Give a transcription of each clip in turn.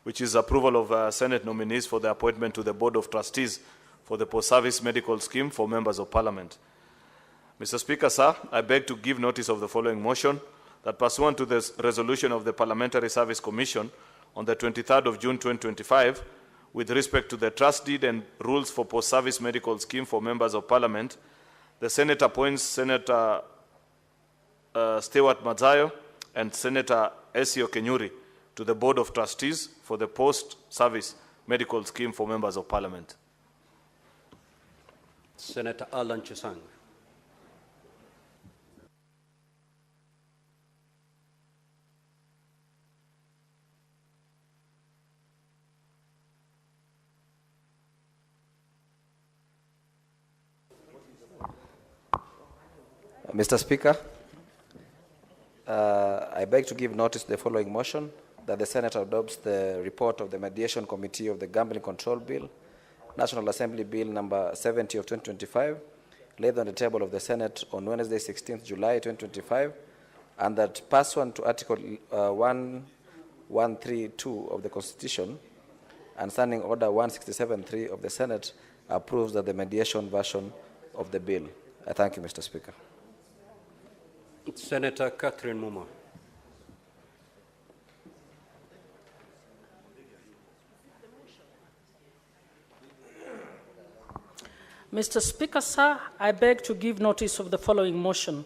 which is approval of Senate nominees for the appointment to the Board of Trustees for the Post-Service Medical Scheme for Members of Parliament. Mr. Speaker, sir, I beg to give notice of the following motion, that pursuant to the resolution of the Parliamentary Service Commission on the 23rd of June 2025, with respect to the trust deed and rules for post-service medical scheme for members of Parliament, the Senate appoints Senator Stewart Mazayo and Senator Esio Kenyuri to the Board of Trustees for the post-service medical scheme for members of Parliament. Senator Alan Chesang. Mr. Speaker, I beg to give notice to the following motion, that the Senate adopts the report of the Mediation Committee of the Gambling Control Bill, National Assembly Bill number 70 of 2025, laid on the table of the Senate on Wednesday, 16th July 2025, and that pursuant to Article 1132 of the Constitution and Standing Order 167.3 of the Senate, approves that the mediation version of the bill. I thank you, Mr. Speaker. Senator Catherine Muma. Mr. Speaker, sir, I beg to give notice of the following motion,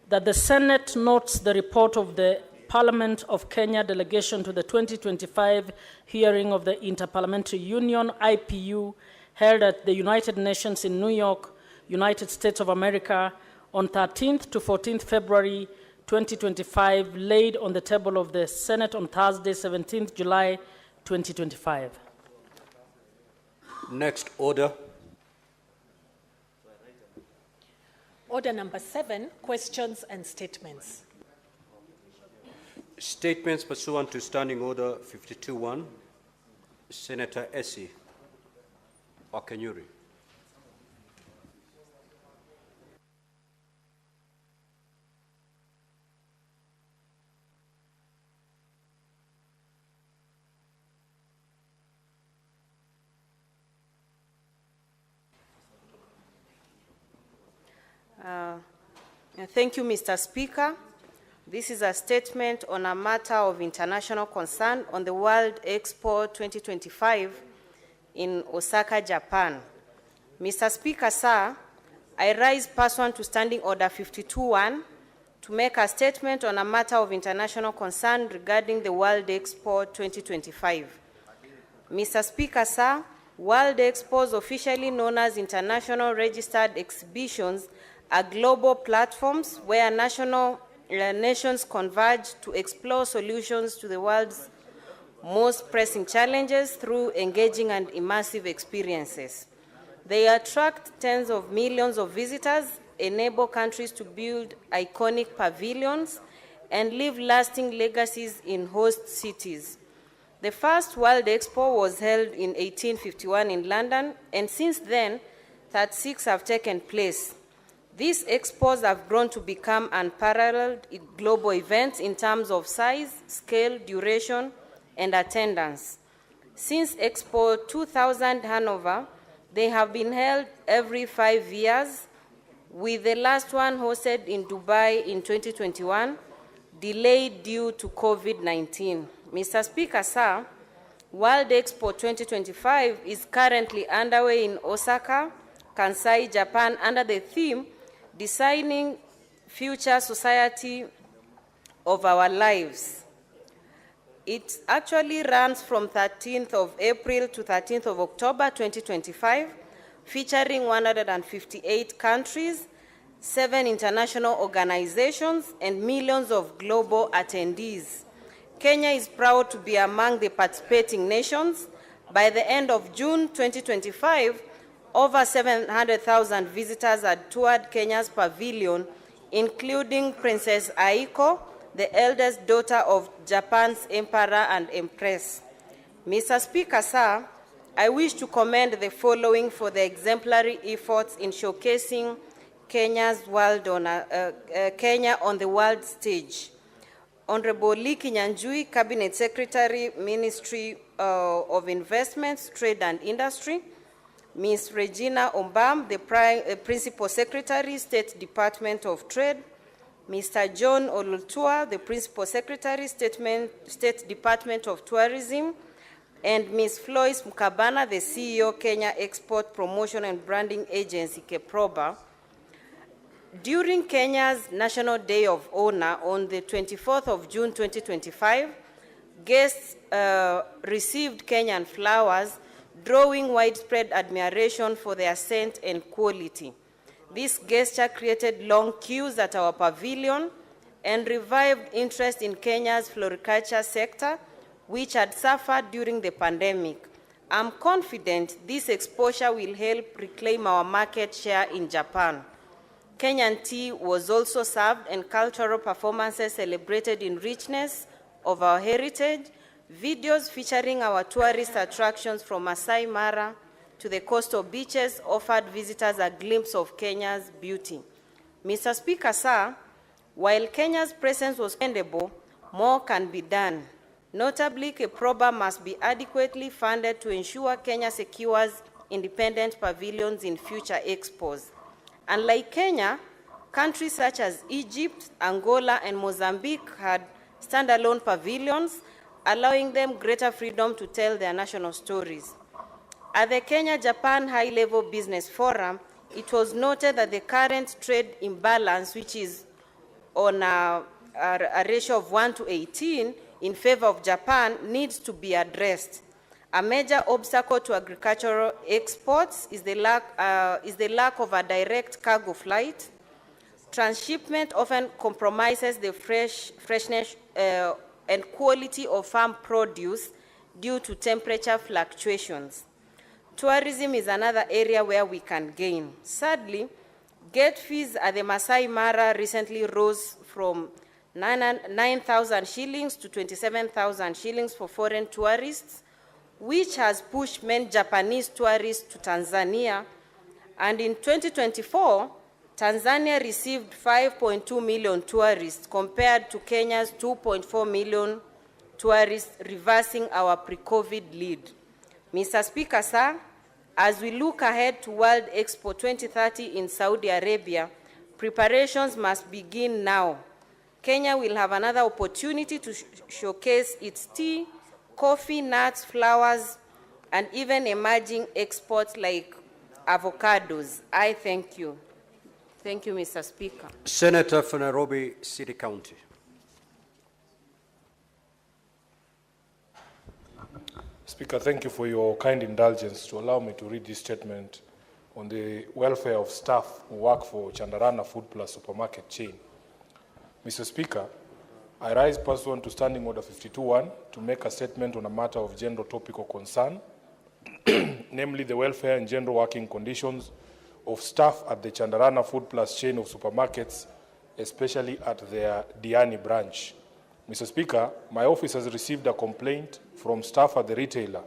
that the Senate notes the report of the Parliament of Kenya delegation to the 2025 hearing of the Interparliamentary Union, IPU, held at the United Nations in New York, United States of America, on 13th to 14th February 2025, laid on the table of the Senate on Thursday, 17th July 2025. Next order. Order number 7, questions and statements. Statements pursuant to Standing Order 52.1. Senator Essie Kenyuri. Thank you, Mr. Speaker. This is a statement on a matter of international concern on the World Expo 2025 in Osaka, Japan. Mr. Speaker, sir, I rise pursuant to Standing Order 52.1 to make a statement on a matter of international concern regarding the World Expo 2025. Mr. Speaker, sir, World Expos, officially known as International Registered Exhibitions, are global platforms where nations converge to explore solutions to the world's most pressing challenges through engaging and immersive experiences. They attract tens of millions of visitors, enable countries to build iconic pavilions, and leave lasting legacies in host cities. The first World Expo was held in 1851 in London, and since then, 36 have taken place. These expos have grown to become unparalleled global events in terms of size, scale, duration, and attendance. Since Expo 2000 Hanover, they have been held every 5 years, with the last one hosted in Dubai in 2021, delayed due to COVID-19. Mr. Speaker, sir, World Expo 2025 is currently underway in Osaka, Kansai, Japan, under the theme, Designing Future Society of Our Lives. It actually runs from 13th of April to 13th of October 2025, featuring 158 countries, 7 international organizations, and millions of global attendees. Kenya is proud to be among the participating nations. By the end of June 2025, over 700,000 visitors had toured Kenya's pavilion, including Princess Aiko, the eldest daughter of Japan's Emperor and Empress. Mr. Speaker, sir, I wish to commend the following for the exemplary efforts in showcasing Kenya on the world stage. Honorable Lee Kinyanjui, Cabinet Secretary, Ministry of Investments, Trade and Industry. Ms. Regina Ombam, the Principal Secretary, State Department of Trade. Mr. John Olultua, the Principal Secretary, State Department of Tourism. And Ms. Floyce Mukabana, the CEO, Kenya Export Promotion and Branding Agency, KEPROBA. During Kenya's National Day of Honor on the 24th of June 2025, guests received Kenyan flowers, drawing widespread admiration for their scent and quality. This gesture created long queues at our pavilion and revived interest in Kenya's floriculture sector, which had suffered during the pandemic. I'm confident this exposure will help reclaim our market share in Japan. Kenyan tea was also served and cultural performances celebrated in richness of our heritage. Videos featuring our tourist attractions from Masai Mara to the coastal beaches offered visitors a glimpse of Kenya's beauty. Mr. Speaker, sir, while Kenya's presence was commendable, more can be done. Notably, KEPROBA must be adequately funded to ensure Kenya secures independent pavilions in future expos. Unlike Kenya, countries such as Egypt, Angola, and Mozambique had standalone pavilions, allowing them greater freedom to tell their national stories. At the Kenya-Japan High-Level Business Forum, it was noted that the current trade imbalance, which is on a ratio of 1 to 18 in favor of Japan, needs to be addressed. A major obstacle to agricultural exports is the lack of a direct cargo flight. Transshipment often compromises the freshness and quality of farm produce due to temperature fluctuations. Tourism is another area where we can gain. Sadly, gate fees at the Masai Mara recently rose from 9,000 shillings to 27,000 shillings for foreign tourists, which has pushed many Japanese tourists to Tanzania. And in 2024, Tanzania received 5.2 million tourists compared to Kenya's 2.4 million tourists, reversing our pre-COVID lead. Mr. Speaker, sir, as we look ahead to World Expo 2030 in Saudi Arabia, preparations must begin now. Kenya will have another opportunity to showcase its tea, coffee, nuts, flowers, and even emerging exports like avocados. I thank you. Thank you, Mr. Speaker. Senator for Nairobi City County. Speaker, thank you for your kind indulgence to allow me to read this statement on the welfare of staff who work for Chandarana Food Plus supermarket chain. Mr. Speaker, I rise pursuant to Standing Order 52.1 to make a statement on a matter of general topical concern, namely the welfare and general working conditions of staff at the Chandarana Food Plus chain of supermarkets, especially at their Diani branch. Mr. Speaker, my office has received a complaint from staff at the retailer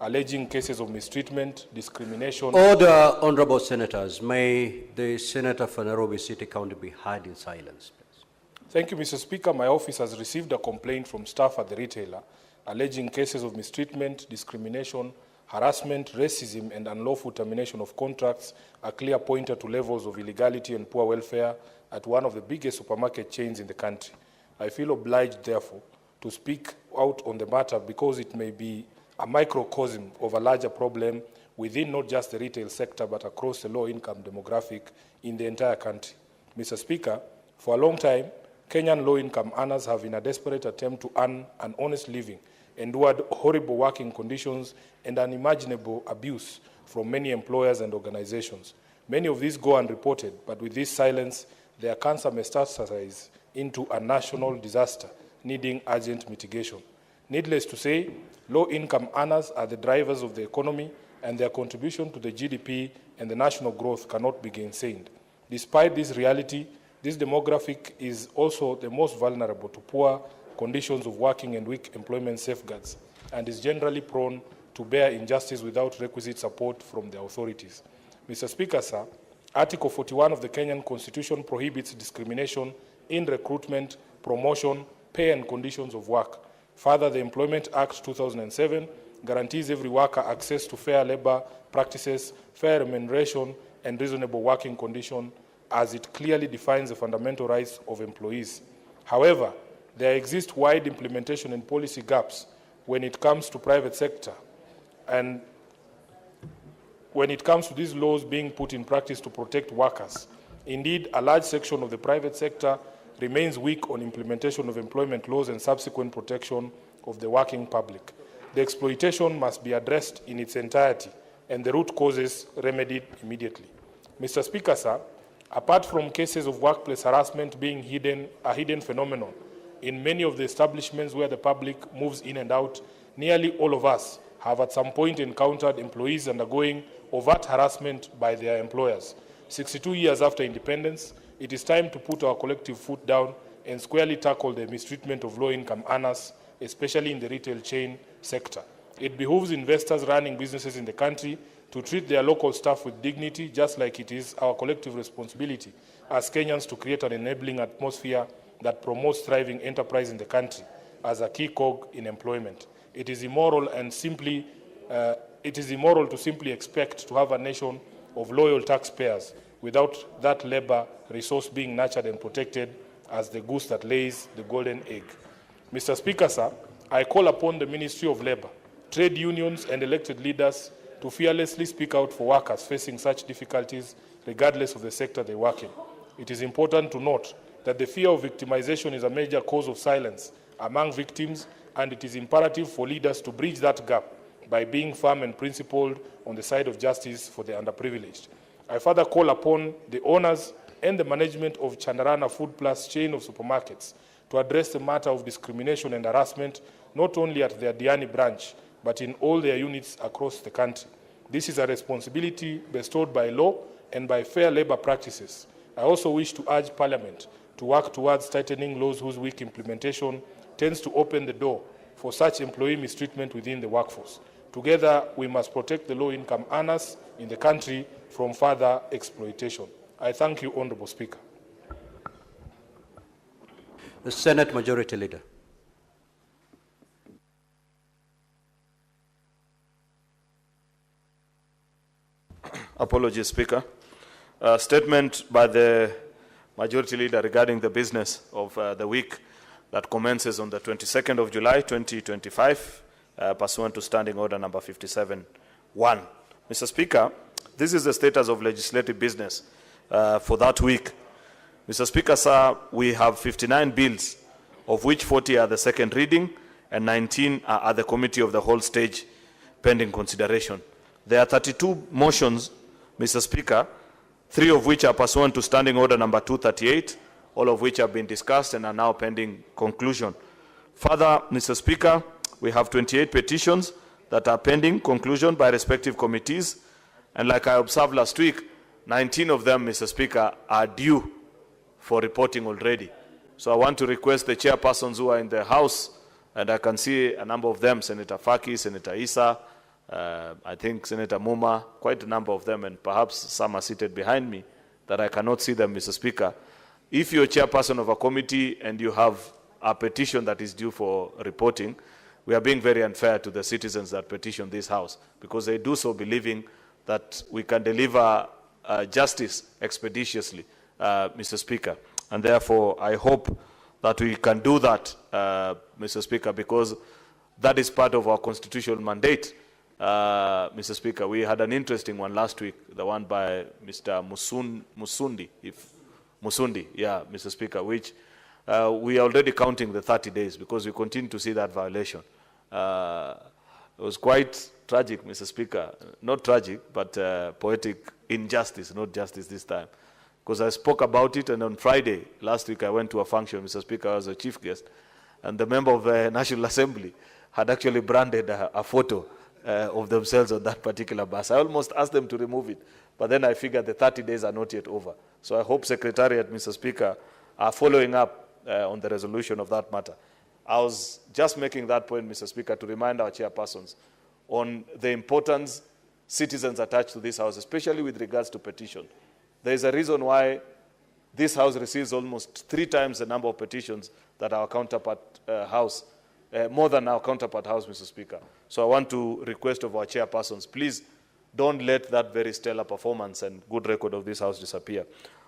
alleging cases of mistreatment, discrimination. Order, honorable senators. May the Senator for Nairobi City County be heard in silence, please. Thank you, Mr. Speaker. My office has received a complaint from staff at the retailer alleging cases of mistreatment, discrimination, harassment, racism, and unlawful termination of contracts, a clear pointer to levels of illegality and poor welfare at one of the biggest supermarket chains in the country. I feel obliged, therefore, to speak out on the matter because it may be a microcosm of a larger problem within not just the retail sector but across the low-income demographic in the entire country. Mr. Speaker, for a long time, Kenyan low-income earners have, in a desperate attempt to earn an honest living, endured horrible working conditions and unimaginable abuse from many employers and organizations. Many of these go unreported, but with this silence, their cancer metastasize into a national disaster needing urgent mitigation. Needless to say, low-income earners are the drivers of the economy, and their contribution to the GDP and the national growth cannot be gainsaid. Despite this reality, this demographic is also the most vulnerable to poor conditions of working and weak employment safeguards, and is generally prone to bear injustice without requisite support from the authorities. Mr. Speaker, sir, Article 41 of the Kenyan Constitution prohibits discrimination in recruitment, promotion, pay and conditions of work. Further, the Employment Act 2007 guarantees every worker access to fair labor practices, fair remuneration, and reasonable working conditions, as it clearly defines the fundamental rights of employees. However, there exist wide implementation and policy gaps when it comes to private sector, and when it comes to these laws being put in practice to protect workers. Indeed, a large section of the private sector remains weak on implementation of employment laws and subsequent protection of the working public. The exploitation must be addressed in its entirety and the root causes remedied immediately. Mr. Speaker, sir, apart from cases of workplace harassment being a hidden phenomenon in many of the establishments where the public moves in and out, nearly all of us have at some point encountered employees undergoing overt harassment by their employers. 62 years after independence, it is time to put our collective foot down and squarely tackle the mistreatment of low-income earners, especially in the retail chain sector. It behooves investors running businesses in the country to treat their local staff with dignity, just like it is our collective responsibility as Kenyans to create an enabling atmosphere that promotes thriving enterprise in the country as a key cog in employment. It is immoral to simply expect to have a nation of loyal taxpayers without that labor resource being nurtured and protected as the goose that lays the golden egg. Mr. Speaker, sir, I call upon the Ministry of Labor, trade unions, and elected leaders to fearlessly speak out for workers facing such difficulties, regardless of the sector they work in. It is important to note that the fear of victimization is a major cause of silence among victims, and it is imperative for leaders to bridge that gap by being firm and principled on the side of justice for the underprivileged. I further call upon the owners and the management of Chandarana Food Plus chain of supermarkets to address the matter of discrimination and harassment, not only at their Diani branch, but in all their units across the country. This is a responsibility bestowed by law and by fair labor practices. I also wish to urge Parliament to work towards tightening laws whose weak implementation tends to open the door for such employee mistreatment within the workforce. Together, we must protect the low-income earners in the country from further exploitation. I thank you, Honourable Speaker. The Senate Majority Leader. Apologies, Speaker. Statement by the Majority Leader regarding the business of the week that commences on the 22nd of July, 2025, pursuant to Standing Order number 57-1. Mr. Speaker, this is the status of legislative business for that week. Mr. Speaker, sir, we have 59 bills, of which 40 are the second reading and 19 are at the committee of the whole stage pending consideration. There are 32 motions, Mr. Speaker, 3 of which are pursuant to Standing Order number 238, all of which have been discussed and are now pending conclusion. Further, Mr. Speaker, we have 28 petitions that are pending conclusion by respective committees, and like I observed last week, 19 of them, Mr. Speaker, are due for reporting already. So I want to request the chairpersons who are in the House, and I can see a number of them, Senator Faki, Senator Issa, I think Senator Muma, quite a number of them, and perhaps some are seated behind me, that I cannot see them, Mr. Speaker. If you're chairperson of a committee and you have a petition that is due for reporting, we are being very unfair to the citizens that petition this House, because they do so believing that we can deliver justice expeditiously, Mr. Speaker. And therefore, I hope that we can do that, Mr. Speaker, because that is part of our constitutional mandate. Mr. Speaker, we had an interesting one last week, the one by Mr. Musundi, Mr. Speaker, which we are already counting the 30 days because we continue to see that violation. It was quite tragic, Mr. Speaker. Not tragic, but poetic injustice, not justice this time. Because I spoke about it, and on Friday, last week, I went to a function, Mr. Speaker, I was a chief guest, and the member of the National Assembly had actually branded a photo of themselves on that particular bus. I almost asked them to remove it, but then I figured the 30 days are not yet over. So I hope Secretariat, Mr. Speaker, are following up on the resolution of that matter. I was just making that point, Mr. Speaker, to remind our chairpersons on the importance citizens attach to this House, especially with regards to petition. There is a reason why this House receives almost 3 times the number of petitions that our counterpart house, more than our counterpart house, Mr. Speaker. So I want to request of our chairpersons, please don't let that very stellar performance and good record of this house disappear.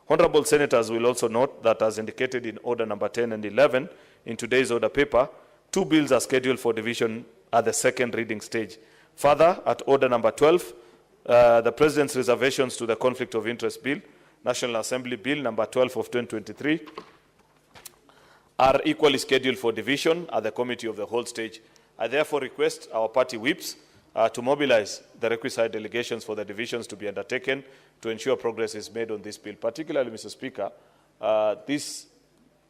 Honorable senators will also note that as indicated in order number 10 and 11 in today's order paper, 2 bills are scheduled for division at the second reading stage. Further, at order number 12, the President's reservations to the Conflict of Interest Bill, National Assembly Bill number 12 of 2023, are equally scheduled for division at the Committee of the Whole stage. I therefore request our party whips to mobilize the requisite delegations for the divisions to be undertaken to ensure progress is made on this bill. Particularly, Mr. Speaker,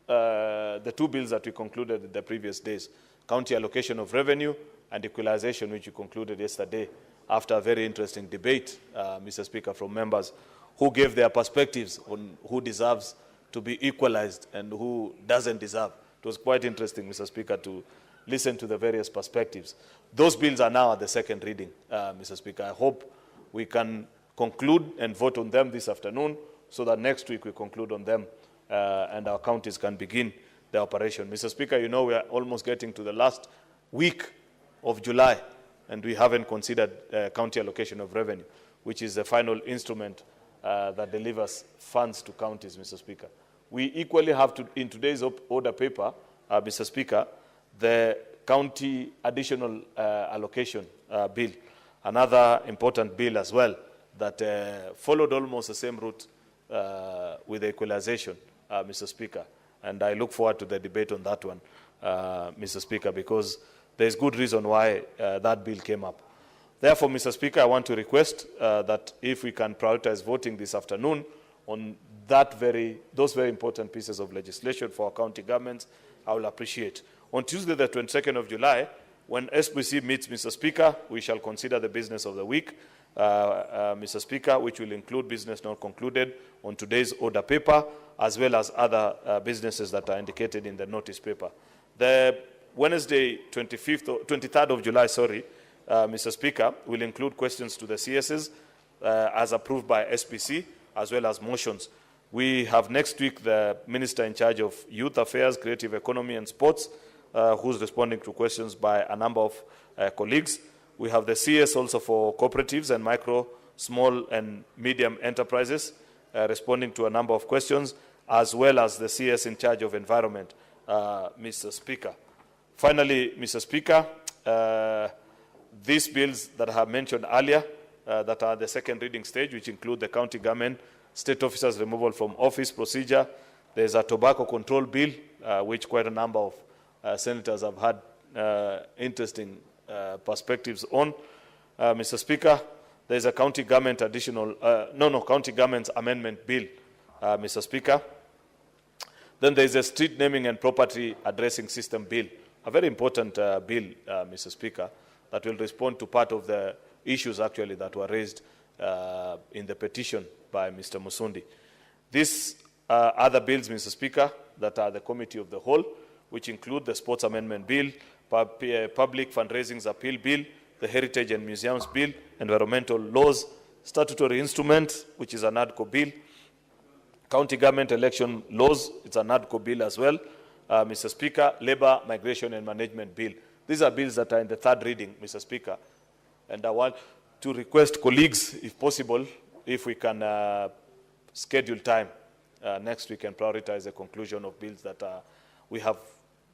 the 2 bills that we concluded in the previous days, county allocation of revenue and equalization, which we concluded yesterday after a very interesting debate, Mr. Speaker, from members who gave their perspectives on who deserves to be equalized and who doesn't deserve. It was quite interesting, Mr. Speaker, to listen to the various perspectives. Those bills are now at the second reading, Mr. Speaker. I hope we can conclude and vote on them this afternoon so that next week we conclude on them and our counties can begin their operation. Mr. Speaker, you know we are almost getting to the last week of July and we haven't considered county allocation of revenue, which is the final instrument that delivers funds to counties, Mr. Speaker. We equally have to, in today's order paper, Mr. Speaker, the county additional allocation bill, another important bill as well that followed almost the same route with the equalization, Mr. Speaker. And I look forward to the debate on that one, Mr. Speaker, because there's good reason why that bill came up. Therefore, Mr. Speaker, I want to request that if we can prioritize voting this afternoon on those very important pieces of legislation for our county governments, I will appreciate. On Tuesday, the 22nd of July, when SPC meets, Mr. Speaker, we shall consider the business of the week, Mr. Speaker, which will include business not concluded on today's order paper, as well as other businesses that are indicated in the notice paper. The Wednesday, 23rd of July, Mr. Speaker, will include questions to the CSs as approved by SPC, as well as motions. We have next week the Minister in charge of Youth Affairs, Creative Economy and Sports, who's responding to questions by a number of colleagues. We have the CS also for cooperatives and micro, small and medium enterprises, responding to a number of questions, as well as the CS in charge of environment, Mr. Speaker. Finally, Mr. Speaker, these bills that I have mentioned earlier, that are the second reading stage, which include the county government, state officers removal from office procedure. There's a tobacco control bill, which quite a number of senators have had interesting perspectives on. Mr. Speaker, there's a county government county government's amendment bill, Mr. Speaker. Then there's a street naming and property addressing system bill, a very important bill, Mr. Speaker, that will respond to part of the issues actually that were raised in the petition by Mr. Musundi. These other bills, Mr. Speaker, that are the Committee of the Whole, which include the Sports Amendment Bill, Public Fundraisings Appeal Bill, the Heritage and Museums Bill, Environmental Laws, Statutory Instrument, which is an ADCO bill, County Government Election Laws, it's an ADCO bill as well, Mr. Speaker, Labour, Migration and Management Bill. These are bills that are in the third reading, Mr. Speaker, and I want to request colleagues, if possible, if we can schedule time next week and prioritize the conclusion of bills that we have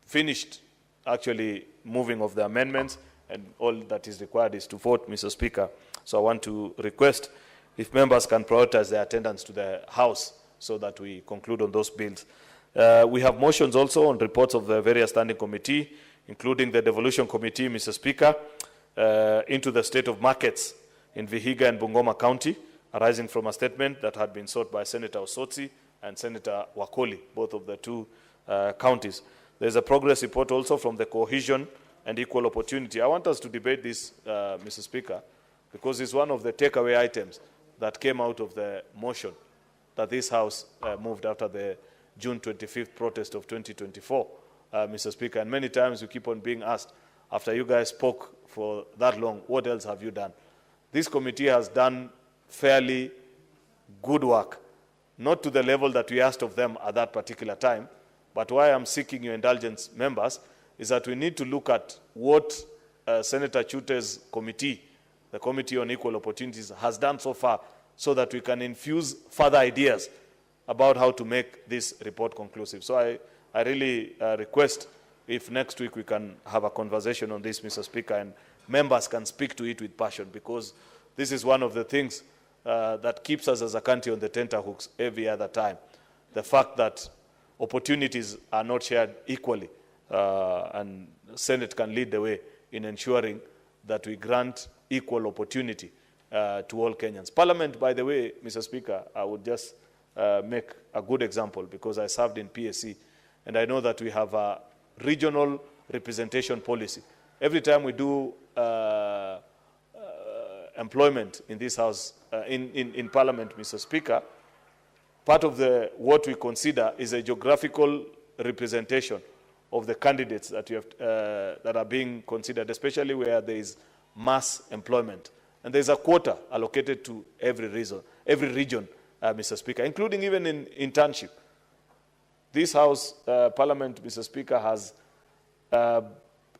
finished actually moving of the amendments, and all that is required is to vote, Mr. Speaker. So I want to request if members can prioritize their attendance to the House so that we conclude on those bills. We have motions also on reports of the various standing committee, including the devolution committee, Mr. Speaker, into the state of markets in Vihiga and Bungoma County, arising from a statement that had been sought by Senator Osotsi and Senator Wakoli, both of the two counties. There's a progress report also from the Cohesion and Equal Opportunity. I want us to debate this, Mr. Speaker, because it's one of the takeaway items that came out of the motion that this House moved after the June 25th protest of 2024, Mr. Speaker. And many times we keep on being asked, after you guys spoke for that long, what else have you done? This committee has done fairly good work, not to the level that we asked of them at that particular time, But why I'm seeking your indulgence, members, is that we need to look at what Senator Chute's committee, the Committee on Equal Opportunities, has done so far, so that we can infuse further ideas about how to make this report conclusive. So I really request if next week we can have a conversation on this, Mr. Speaker, and members can speak to it with passion, because this is one of the things that keeps us as a country on the tenterhooks every other time. The fact that opportunities are not shared equally, and the Senate can lead the way in ensuring that we grant equal opportunity to all Kenyans. Parliament, by the way, Mr. Speaker, I would just make a good example, because I served in PSC, and I know that we have a regional representation policy. Every time we do employment in this House, in Parliament, Mr. Speaker, part of what we consider is a geographical representation of the candidates that, that are being considered, especially where there is mass employment. And there's a quota allocated to every region, Mr. Speaker, including even in internship. This House, Parliament, Mr. Speaker, has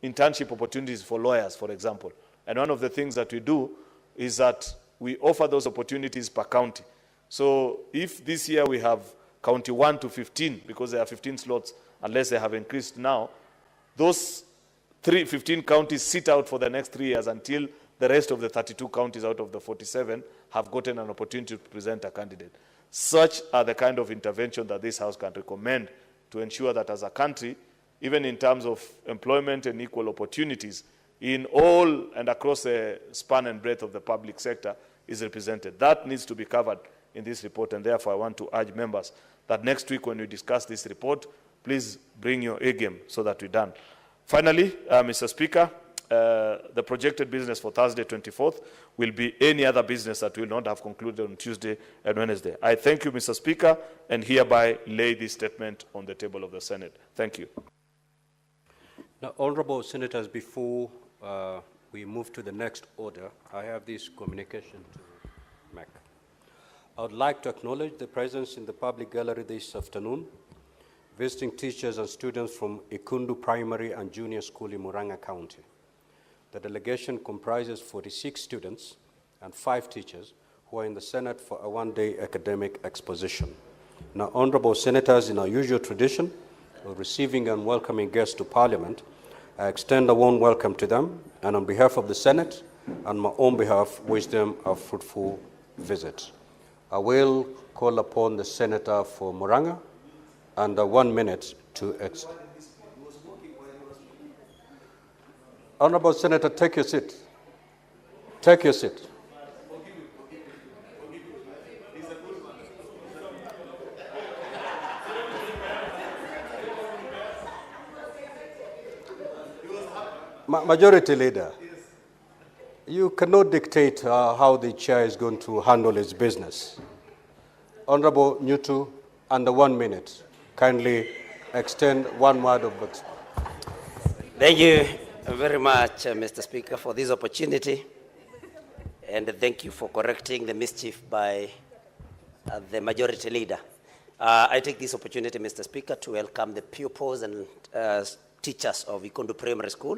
internship opportunities for lawyers, for example. And one of the things that we do is that we offer those opportunities per county. So if this year we have county 1 to 15, because there are 15 slots, unless they have increased now, those 15 counties sit out for the next 3 years until the rest of the 32 counties out of the 47 have gotten an opportunity to present a candidate. Such are the kind of intervention that this House can recommend to ensure that as a country, even in terms of employment and equal opportunities, in all and across the span and breadth of the public sector is represented. That needs to be covered in this report, and therefore I want to urge members that next week when we discuss this report, please bring your A game so that we're done. Finally, Mr. Speaker, the projected business for Thursday, 24th, will be any other business that will not have concluded on Tuesday and Wednesday. I thank you, Mr. Speaker, and hereby lay this statement on the table of the Senate. Thank you. Now, honorable senators, before we move to the next order, I have this communication to make. I would like to acknowledge the presence in the public gallery this afternoon, visiting teachers and students from Ikundu Primary and Junior School in Murang'a County. The delegation comprises 46 students and 5 teachers who are in the Senate for a one-day academic exposition. Now, honorable senators, in our usual tradition of receiving and welcoming guests to Parliament, I extend a warm welcome to them, and on behalf of the Senate and my own behalf, wish them a fruitful visit. I will call upon the Senator for Murang'a under 1 minute to exit. Honorable Senator, take your seat. Take your seat. Majority Leader, you cannot dictate how the chair is going to handle its business. Honorable Nyutu, under 1 minute, kindly extend one word of it. Thank you very much, Mr. Speaker, for this opportunity, and thank you for correcting the mischief by the Majority Leader. I take this opportunity, Mr. Speaker, to welcome the pupils and teachers of Ikundu Primary School.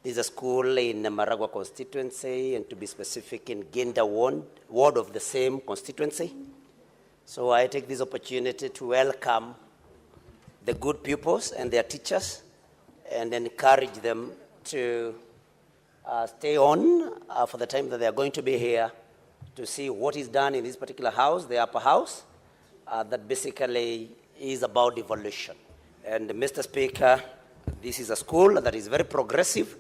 This is a school in Maragua constituency, and to be specific, in Ginda ward of the same constituency. So I take this opportunity to welcome the good pupils and their teachers and encourage them to stay on for the time that they are going to be here to see what is done in this particular house, the upper house, that basically is about devolution. And Mr. Speaker, this is a school that is very progressive,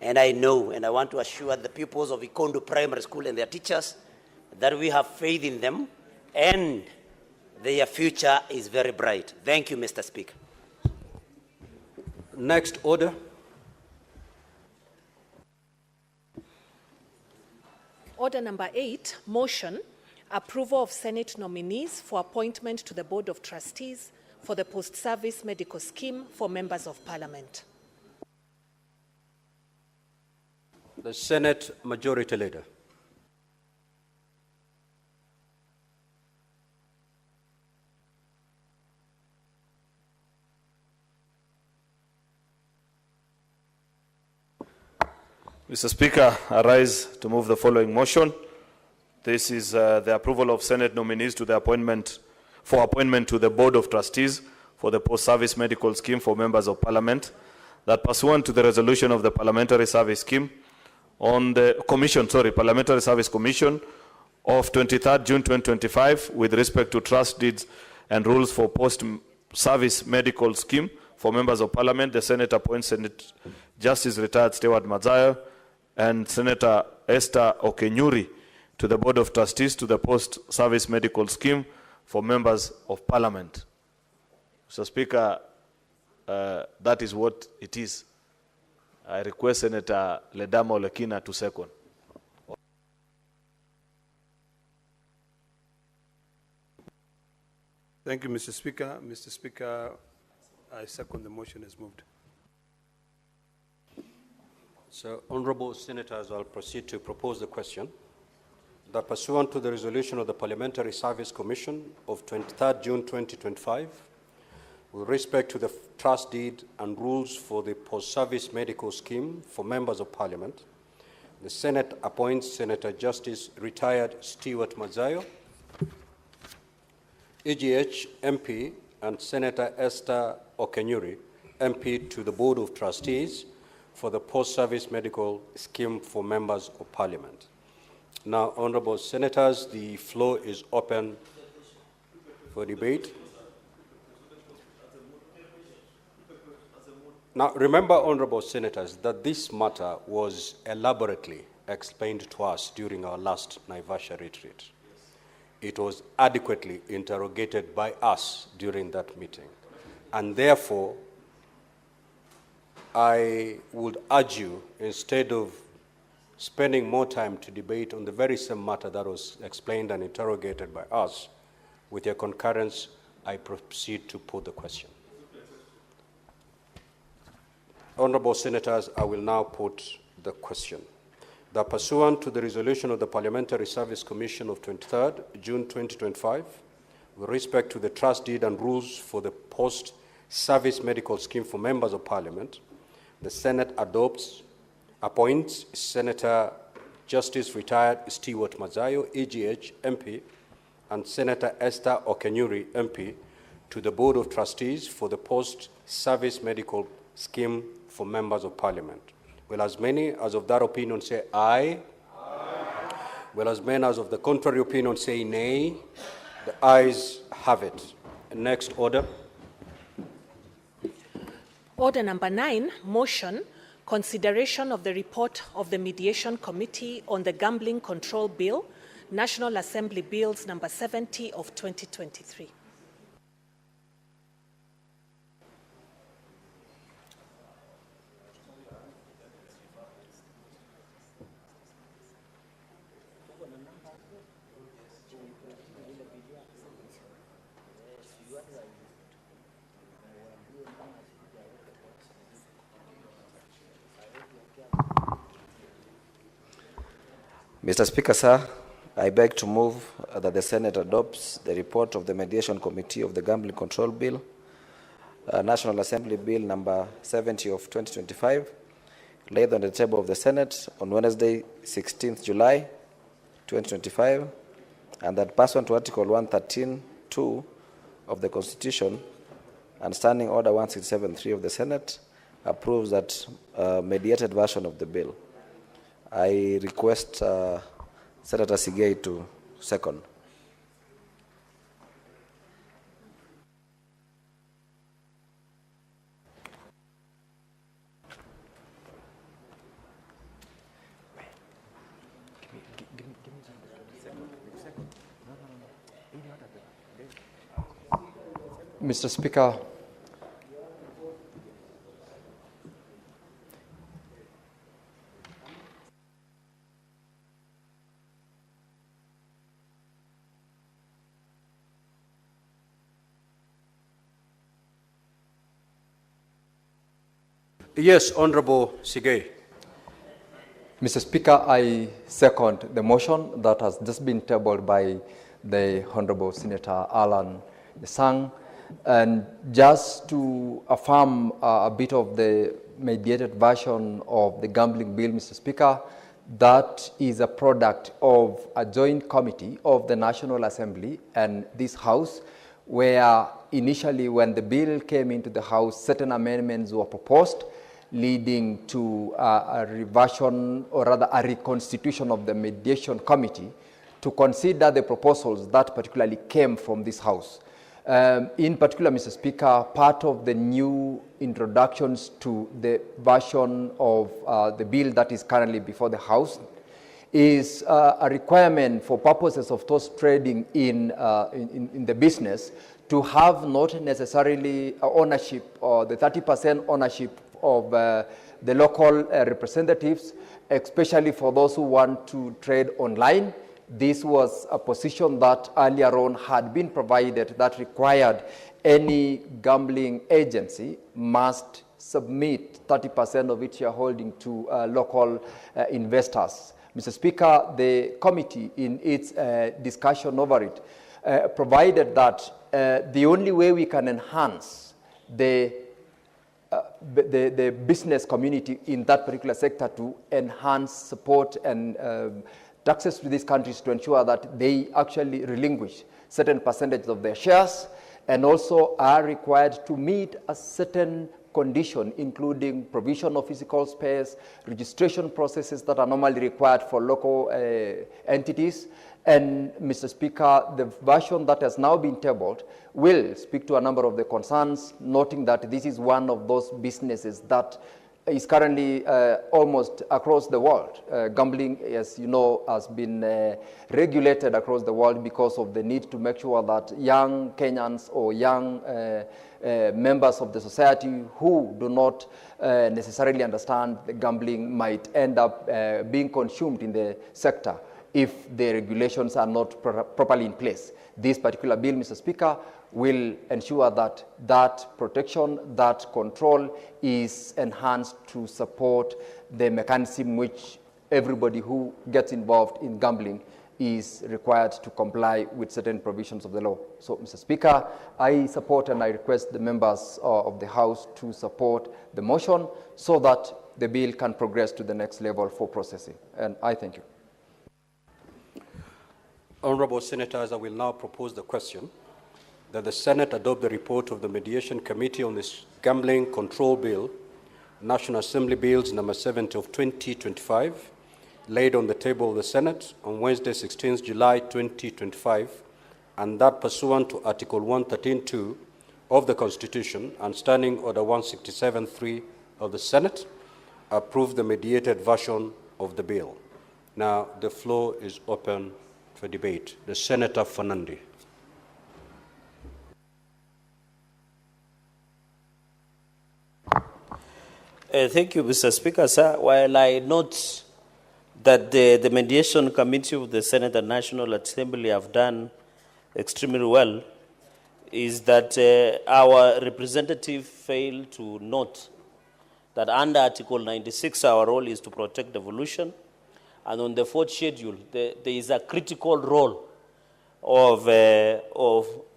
and I know and I want to assure the pupils of Ikundu Primary School and their teachers that we have faith in them and their future is very bright. Thank you, Mr. Speaker. Next order. Order number 8, motion, approval of Senate nominees for appointment to the Board of Trustees for the post-service medical scheme for members of Parliament. The Senate Majority Leader. Mr. Speaker, I rise to move the following motion. This is the approval of Senate nominees to the appointment to the Board of Trustees for the Post-Service Medical Scheme for Members of Parliament, that pursuant to the resolution of the Parliamentary Service Scheme on the Parliamentary Service Commission of 23rd June 2025 with respect to trust deeds and rules for post-service medical scheme for members of Parliament, the Senate appoints Senate Justice Retired Stewart Mazayo and Senator Esther Okenyuri to the Board of Trustees to the Post-Service Medical Scheme for members of Parliament. Mr. Speaker, that is what it is. I request Senator Ledama Olekina to second. Thank you, Mr. Speaker. Mr. Speaker, I second the motion as moved. So, honorable senators, I'll proceed to propose the question that pursuant to the resolution of the Parliamentary Service Commission of 23rd June 2025, with respect to the trust deed and rules for the post-service medical scheme for members of Parliament, the Senate appoints Senator Justice Retired Stewart Mazayo, EGH MP, and Senator Esther Okenyuri, MP, to the Board of Trustees for the post-service medical scheme for members of Parliament. Now, honorable senators, the floor is open for debate. Now, remember, honorable senators, that this matter was elaborately explained to us during our last Naivasha retreat. It was adequately interrogated by us during that meeting. And therefore, I would urge you, instead of spending more time to debate on the very same matter that was explained and interrogated by us, with your concurrence, I proceed to put the question. Honorable senators, I will now put the question. That pursuant to the resolution of the Parliamentary Service Commission of 23rd June 2025, with respect to the trust deed and rules for the post-service medical scheme for members of Parliament, the Senate appoints Senator Justice Retired Stewart Mazayo, EGH MP, and Senator Esther Okenyuri, MP, to the Board of Trustees for the post-service medical scheme for members of Parliament. Will as many as of that opinion say aye? Aye. Will as many as of the contrary opinion say nay? The ayes have it. Next order. Order number 9, motion, consideration of the report of the Mediation Committee on the Gambling Control Bill, National Assembly Bills number 70 of 2023. Mr. Speaker, sir, I beg to move that the Senate adopts the report of the Mediation Committee of the Gambling Control Bill, National Assembly Bill number 70 of 2025, laid on the table of the Senate on Wednesday, 16th July 2025, and that pursuant to Article 113(2) of the Constitution and Standing Order 167(3) of the Senate, approves that mediated version of the bill. I request Senator Sigei to second. Mr. Speaker, Yes, Honorable Sigei. Mr. Speaker, I second the motion that has just been tabled by the Honorable Senator Alan Sang, And just to affirm a bit of the mediated version of the gambling bill, Mr. Speaker, that is a product of a joint committee of the National Assembly and this House, where initially when the bill came into the House, certain amendments were proposed, leading to a reversion, or rather a reconstitution of the mediation committee to consider the proposals that particularly came from this House. In particular, Mr. Speaker, part of the new introductions to the version of the bill that is currently before the House is a requirement for purposes of those trading in the business to have not necessarily ownership or the 30% ownership of the local representatives, especially for those who want to trade online. This was a position that earlier on had been provided that required any gambling agency must submit 30% of its shareholding to local investors. Mr. Speaker, the committee in its discussion over it provided that the only way we can enhance the business community in that particular sector to enhance support and access to these countries to ensure that they actually relinquish certain percentage of their shares and also are required to meet a certain condition, including provision of physical space, registration processes that are normally required for local entities. And, Mr. Speaker, the version that has now been tabled will speak to a number of the concerns, noting that this is one of those businesses that is currently almost across the world. Gambling, as you know, has been regulated across the world because of the need to make sure that young Kenyans or young members of the society who do not necessarily understand the gambling might end up being consumed in the sector if the regulations are not properly in place. This particular bill, Mr. Speaker, will ensure that that protection, that control is enhanced to support the mechanism which everybody who gets involved in gambling is required to comply with certain provisions of the law. So, Mr. Speaker, I support and I request the members of the House to support the motion so that the bill can progress to the next level for processing. And I thank you. Honorable Senators, I will now propose the question that the Senate adopt the report of the Mediation Committee on this Gambling Control Bill, National Assembly Bills number 70 of 2025, laid on the table of the Senate on Wednesday, 16th July 2025, and that pursuant to Article 113.2 of the Constitution and Standing Order 167.3 of the Senate, approve the mediated version of the bill. Now, the floor is open for debate. The Senator Fernandi. Thank you, Mr. Speaker, sir. While I note that the Mediation Committee of the Senate and National Assembly have done extremely well, is that our representative failed to note that under Article 96, our role is to protect devolution. And on the fourth schedule, there is a critical role of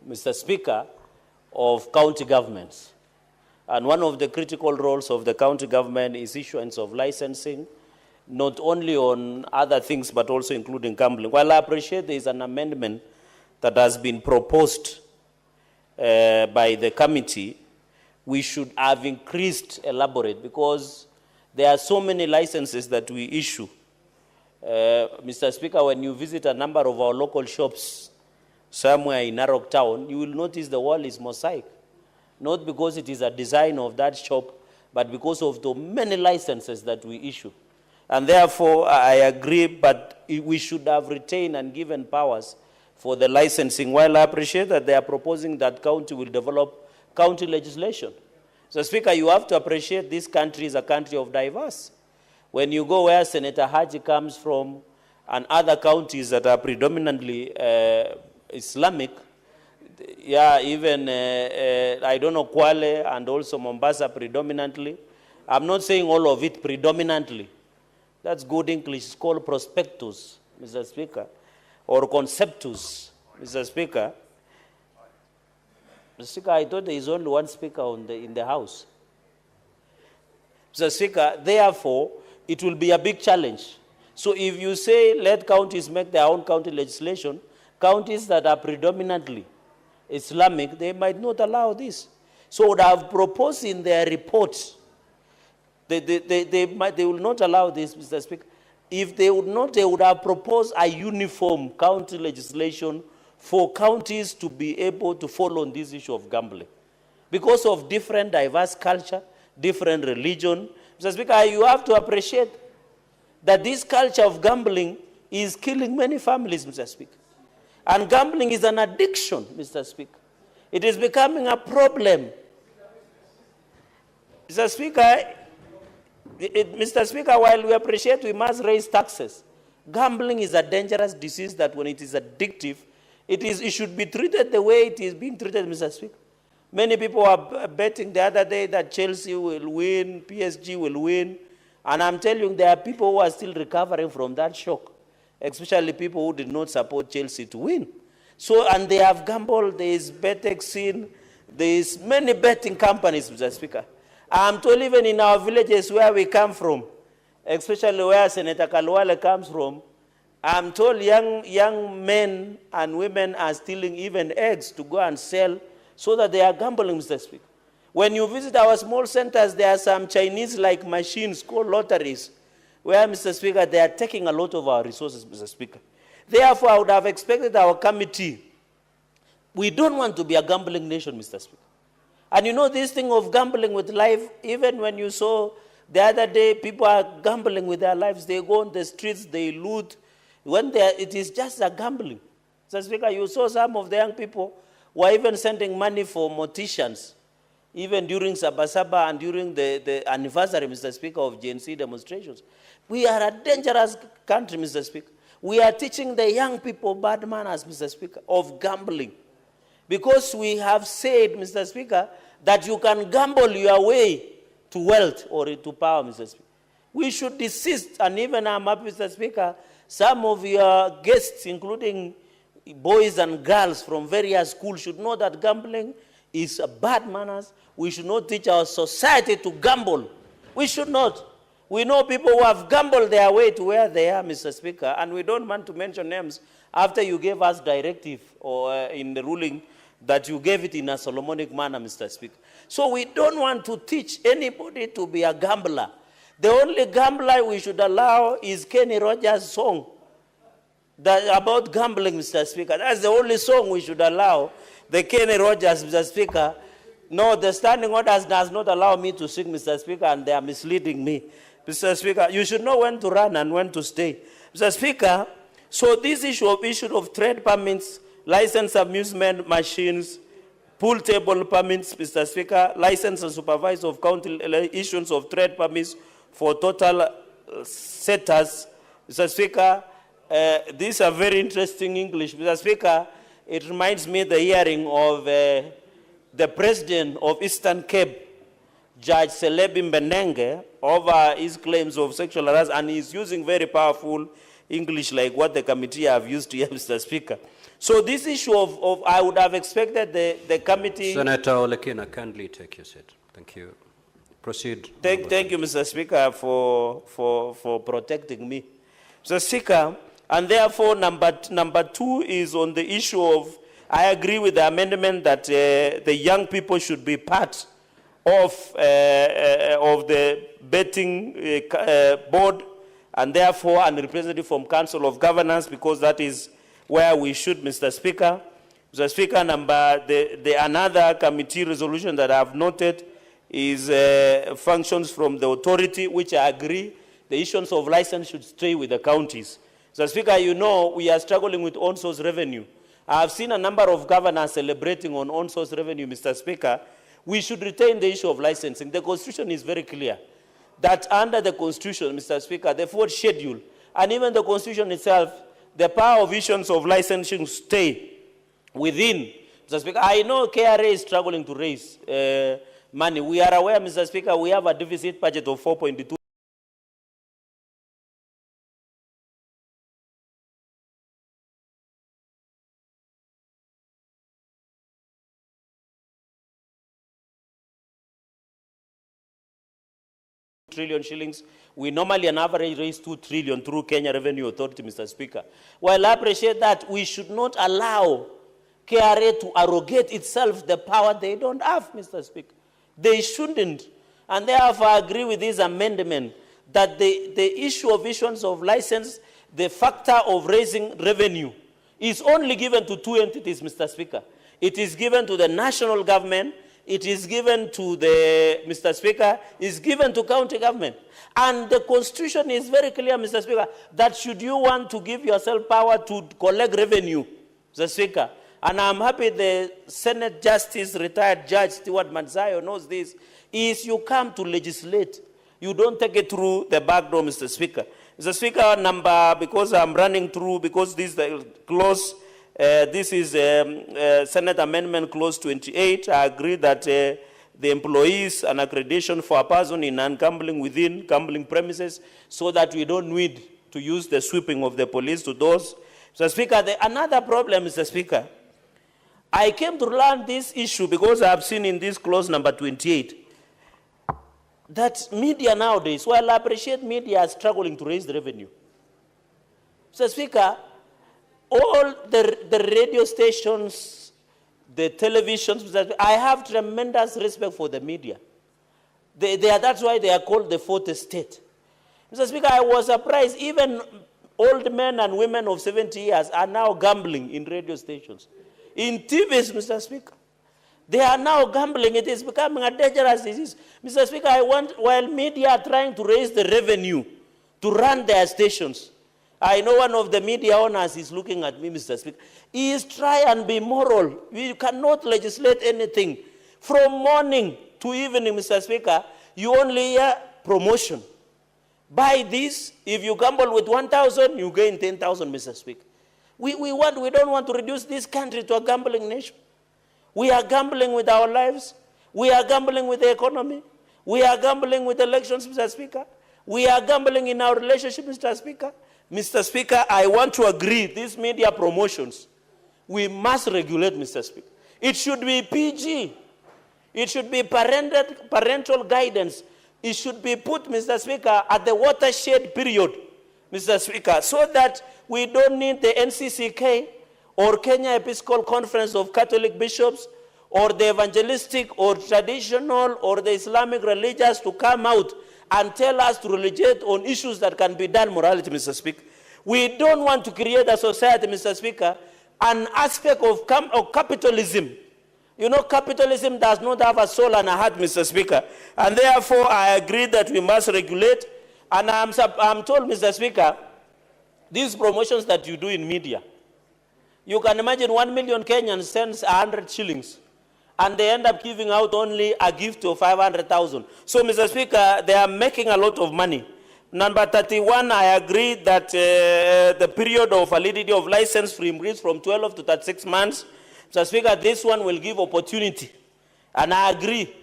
Mr. Speaker, of county governments. And one of the critical roles of the county government is issuance of licensing, not only on other things, but also including gambling. While I appreciate there is an amendment that has been proposed by the committee, we should have increased elaborate, because there are so many licenses that we issue. Mr. Speaker, when you visit a number of our local shops somewhere in Narok town, you will notice the wall is mosaic. Not because it is a design of that shop, but because of the many licenses that we issue. And therefore, I agree, but we should have retained and given powers for the licensing. While I appreciate that they are proposing that county will develop county legislation. So, Speaker, you have to appreciate this country is a country of diverse. When you go where Senator Haji comes from and other counties that are predominantly Islamic, yeah, even, I don't know, Kwale and also Mombasa predominantly. I'm not saying all of it predominantly. That's good English. It's called prospectus, Mr. Speaker, or conceptus, Mr. Speaker. Mr. Speaker, I thought there is only one speaker in the House. Mr. Speaker, therefore, it will be a big challenge. So if you say let counties make their own county legislation, counties that are predominantly Islamic, they might not allow this. So would have proposed in their report, they will not allow this, Mr. Speaker. If they would not, they would have proposed a uniform county legislation for counties to be able to follow on this issue of gambling. Because of different diverse culture, different religion. Mr. Speaker, you have to appreciate that this culture of gambling is killing many families, Mr. Speaker. And gambling is an addiction, Mr. Speaker. It is becoming a problem. Mr. Speaker, Mr. Speaker, while we appreciate we must raise taxes, gambling is a dangerous disease that when it is addictive, it should be treated the way it is being treated, Mr. Speaker. Many people are betting the other day that Chelsea will win, PSG will win, and I'm telling you, there are people who are still recovering from that shock, especially people who did not support Chelsea to win. So, and they have gambled, there is Betexin, there is many betting companies, Mr. Speaker. I'm told even in our villages where we come from, especially where Senator Kalwale comes from, I'm told young men and women are stealing even eggs to go and sell so that they are gambling, Mr. Speaker. When you visit our small centers, there are some Chinese-like machines called lotteries, where, Mr. Speaker, they are taking a lot of our resources, Mr. Speaker. Therefore, I would have expected our committee, we don't want to be a gambling nation, Mr. Speaker. And you know this thing of gambling with life, even when you saw the other day, people are gambling with their lives. They go on the streets, they loot. When it is just a gambling. Mr. Speaker, you saw some of the young people were even sending money for morticians, even during Sabasaba and during the anniversary, Mr. Speaker, of GNC demonstrations. We are a dangerous country, Mr. Speaker. We are teaching the young people bad manners, Mr. Speaker, of gambling. Because we have said, Mr. Speaker, that you can gamble your way to wealth or to power, Mr. Speaker. We should desist, and even I'm happy, Mr. Speaker, some of your guests, including boys and girls from various schools, should know that gambling is a bad manners. We should not teach our society to gamble. We should not. We know people who have gambled their way to where they are, Mr. Speaker, and we don't want to mention names after you gave us directive or in the ruling that you gave it in a Solomonic manner, Mr. Speaker. So we don't want to teach anybody to be a gambler. The only gambler we should allow is Kenny Rogers' song about gambling, Mr. Speaker. That's the only song we should allow. The Kenny Rogers, Mr. Speaker. No, the standing orders does not allow me to sing, Mr. Speaker, and they are misleading me. Mr. Speaker, you should know when to run and when to stay. Mr. Speaker, so this issue of trade permits, licensed amusement machines, pool table permits, Mr. Speaker, license and supervise of county issuance of trade permits for total setters. Mr. Speaker, these are very interesting English. Mr. Speaker, it reminds me the hearing of the president of Eastern Cape, Judge Celebi Mbenenge, over his claims of sexual harassment, and he's using very powerful English like what the committee have used here, Mr. Speaker. So this issue of I would have expected the committee... Senator Olekina, kindly take your seat. Thank you. Proceed. Thank you, Mr. Speaker, for protecting me. Mr. Speaker, and therefore number two is on the issue of, I agree with the amendment that the young people should be part of the betting board, and therefore a representative from Council of Governors, because that is where we should, Mr. Speaker. Mr. Speaker, another committee resolution that I have noted is functions from the authority, which I agree, the issuance of license should stay with the counties. Mr. Speaker, you know we are struggling with on-source revenue. I have seen a number of governors celebrating on on-source revenue, Mr. Speaker. We should retain the issue of licensing. The Constitution is very clear that under the Constitution, Mr. Speaker, the fourth schedule, and even the Constitution itself, the power of issuance of licensing stay within. Mr. Speaker, I know KRA is struggling to raise money. We are aware, Mr. Speaker, we have a deficit budget of 4.2 trillion shillings. We normally on average raise 2 trillion through Kenya Revenue Authority, Mr. Speaker. While I appreciate that, we should not allow KRA to arrogate itself the power they don't have, Mr. Speaker. They shouldn't. And therefore, I agree with this amendment that the issue of issuance of license, the factor of raising revenue, is only given to 2 entities, Mr. Speaker. It is given to the national government, it is given to the, Mr. Speaker, is given to county government. And the Constitution is very clear, Mr. Speaker, that should you want to give yourself power to collect revenue, Mr. Speaker, and I'm happy the Senate Justice, retired Judge Stewart Manzayo knows this, is you come to legislate. You don't take it through the back door, Mr. Speaker. Mr. Speaker, because I'm running through, because this clause, this is Senate Amendment Clause 28. I agree that the employees an accreditation for a person in non-gambling within gambling premises so that we don't need to use the sweeping of the police to those. Mr. Speaker, another problem, Mr. Speaker, I came to learn this issue because I have seen in this clause number 28 that media nowadays, while I appreciate media are struggling to raise the revenue. Mr. Speaker, all the radio stations, the televisions, I have tremendous respect for the media. That's why they are called the fourth estate. Mr. Speaker, I was surprised even old men and women of 70 years are now gambling in radio stations. In TVs, Mr. Speaker, they are now gambling. It is becoming a dangerous disease. Mr. Speaker, while media are trying to raise the revenue to run their stations, I know one of the media owners is looking at me, Mr. Speaker. He is try and be moral. We cannot legislate anything. From morning to evening, Mr. Speaker, you only hear promotion. Buy this. If you gamble with 1,000, you gain 10,000, Mr. Speaker. We don't want to reduce this country to a gambling nation. We are gambling with our lives. We are gambling with the economy. We are gambling with elections, Mr. Speaker. We are gambling in our relationship, Mr. Speaker. Mr. Speaker, I want to agree, these media promotions, we must regulate, Mr. Speaker. It should be PG. It should be parental guidance. It should be put, Mr. Speaker, at the watershed period, Mr. Speaker, so that we don't need the NCCK or Kenya Episcopal Conference of Catholic Bishops or the evangelistic or traditional or the Islamic religious to come out and tell us to legislate on issues that can be done morality, Mr. Speaker. We don't want to create a society, Mr. Speaker, an aspect of capitalism. You know, capitalism does not have a soul and a heart, Mr. Speaker. And therefore, I agree that we must regulate. And I'm told, Mr. Speaker, these promotions that you do in media, you can imagine 1 million Kenyans sends 100 shillings. And they end up giving out only a gift of 500,000. So, Mr. Speaker, they are making a lot of money. Number 31, I agree that the period of validity of license will increase from 12 to 36 months. Mr. Speaker, this one will give opportunity. And I agree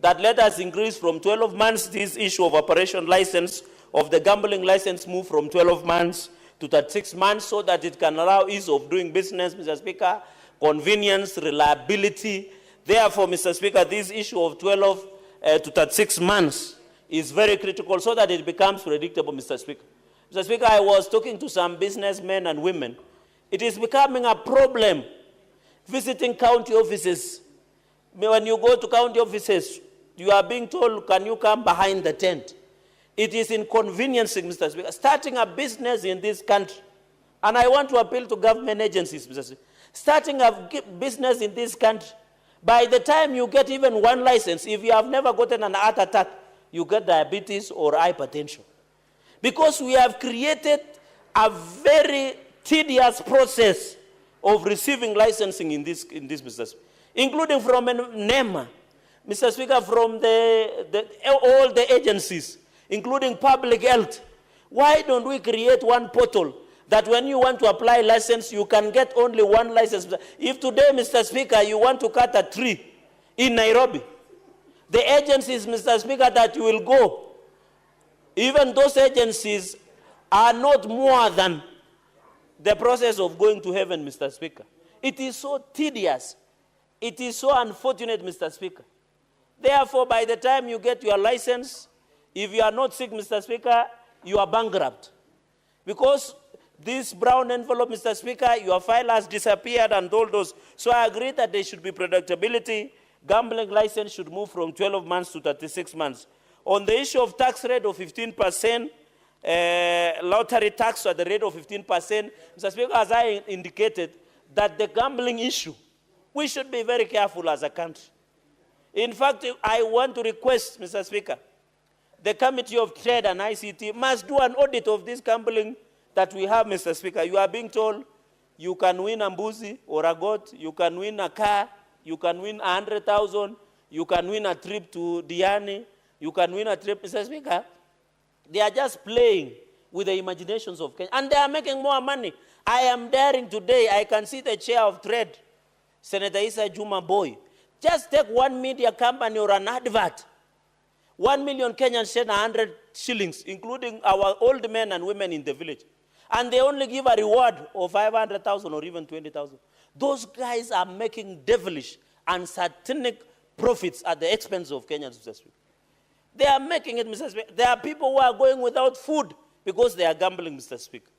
that let us increase from 12 months this issue of operation license, of the gambling license move from 12 months to 36 months so that it can allow ease of doing business, Mr. Speaker, convenience, reliability. Therefore, Mr. Speaker, this issue of 12 to 36 months is very critical so that it becomes predictable, Mr. Speaker. Mr. Speaker, I was talking to some businessmen and women. It is becoming a problem visiting county offices. When you go to county offices, you are being told, can you come behind the tent? It is inconveniencing, Mr. Speaker, starting a business in this country. And I want to appeal to government agencies, Mr. Speaker. Starting a business in this country, by the time you get even one license, if you have never gotten an heart attack, you get diabetes or hypertension. Because we have created a very tedious process of receiving licensing in this business, including from NEMA, Mr. Speaker, from all the agencies, including public health. Why don't we create one portal that when you want to apply license, you can get only one license? If today, Mr. Speaker, you want to cut a tree in Nairobi, the agencies, Mr. Speaker, that you will go, even those agencies are not more than the process of going to heaven, Mr. Speaker. It is so tedious. It is so unfortunate, Mr. Speaker. Therefore, by the time you get your license, If you are not sick, Mr. Speaker, you are bankrupt. Because this brown envelope, Mr. Speaker, your file has disappeared and all those. So I agree that there should be predictability. Gambling license should move from 12 months to 36 months. On the issue of tax rate of 15%, lottery tax at the rate of 15%, Mr. Speaker, as I indicated, that the gambling issue, we should be very careful as a country. In fact, I want to request, Mr. Speaker, the Committee of Trade and ICT must do an audit of this gambling that we have, Mr. Speaker. You are being told you can win a mbuzi or a goat, you can win a car, you can win 100,000, you can win a trip to Diani, you can win a trip, Mr. Speaker. They are just playing with the imaginations of Kenya, and they are making more money. I am daring today, I can see the chair of trade, Senator Issa Juma Boy. Just take one media company or an advert. 1 million Kenyans shed 100 shillings, including our old men and women in the village. And they only give a reward of 500,000 or even 20,000. Those guys are making devilish and satanic profits at the expense of Kenyans, Mr. Speaker. They are making it, Mr. Speaker. There are people who are going without food because they are gambling, Mr. Speaker.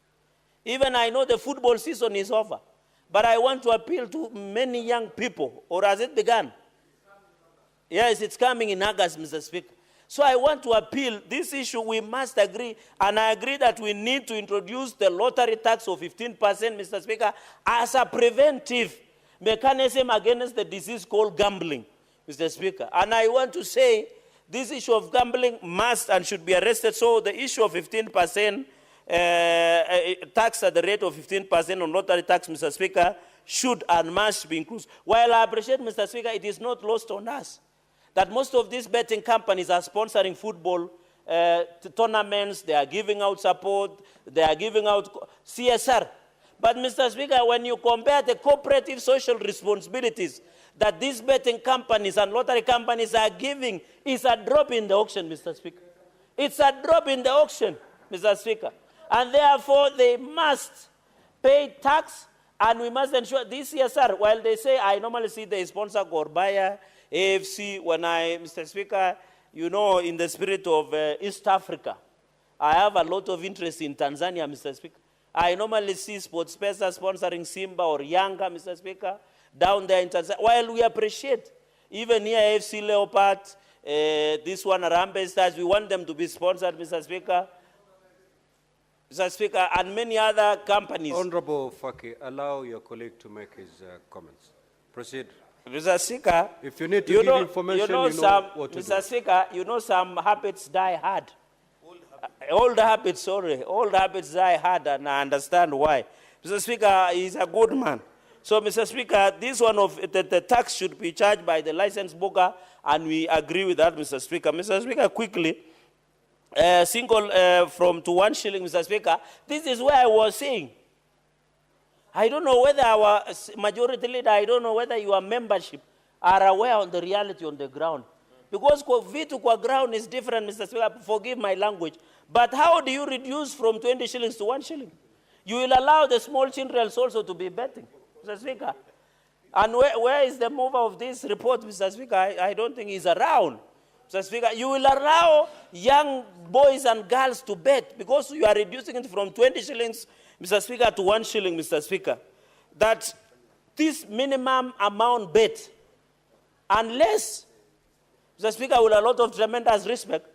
Even I know the football season is over, but I want to appeal to many young people, or has it begun? Yes, it's coming in August, Mr. Speaker. So I want to appeal, this issue we must agree, and I agree that we need to introduce the lottery tax of 15%, Mr. Speaker, as a preventive mechanism against the disease called gambling, Mr. Speaker. And I want to say this issue of gambling must and should be arrested. So the issue of 15% tax at the rate of 15% on lottery tax, Mr. Speaker, should and must be included. While I appreciate, Mr. Speaker, it is not lost on us that most of these betting companies are sponsoring football tournaments, they are giving out support, they are giving out CSR. But, Mr. Speaker, when you compare the cooperative social responsibilities that these betting companies and lottery companies are giving, it's a drop in the auction, Mr. Speaker. It's a drop in the auction, Mr. Speaker. And therefore, they must pay tax, and we must ensure this CSR, while they say, I normally see they sponsor Gorbaya, AFC, when Mr. Speaker, you know, in the spirit of East Africa, I have a lot of interest in Tanzania, Mr. Speaker. I normally see SportsPesa sponsoring Simba or Yanga, Mr. Speaker, down there in Tanzania. While we appreciate, even here AFC Leopard, this one Arambe Stars, we want them to be sponsored, Mr. Speaker. Mr. Speaker, and many other companies. Honorable Faki, allow your colleague to make his comments. Proceed. Mr. Speaker, if you need to give information, you know what to do. Mr. Speaker, you know some habits die hard. Old habits, sorry. Old habits die hard, and I understand why. Mr. Speaker, he's a good man. So, Mr. Speaker, this one of the tax should be charged by the license broker, and we agree with that, Mr. Speaker. Mr. Speaker, quickly, single from to 1 shilling, Mr. Speaker. This is where I was saying. I don't know whether our majority leader, I don't know whether your membership are aware of the reality on the ground. Because vitu kwa ground is different, Mr. Speaker, forgive my language. But how do you reduce from 20 shillings to 1 shilling? You will allow the small children also to be betting, Mr. Speaker. And where is the mover of this report, Mr. Speaker? I don't think he's around. Mr. Speaker, you will allow young boys and girls to bet because you are reducing it from 20 shillings, Mr. Speaker, to 1 shilling, Mr. Speaker. That this minimum amount bet, unless, Mr. Speaker, with a lot of tremendous respect,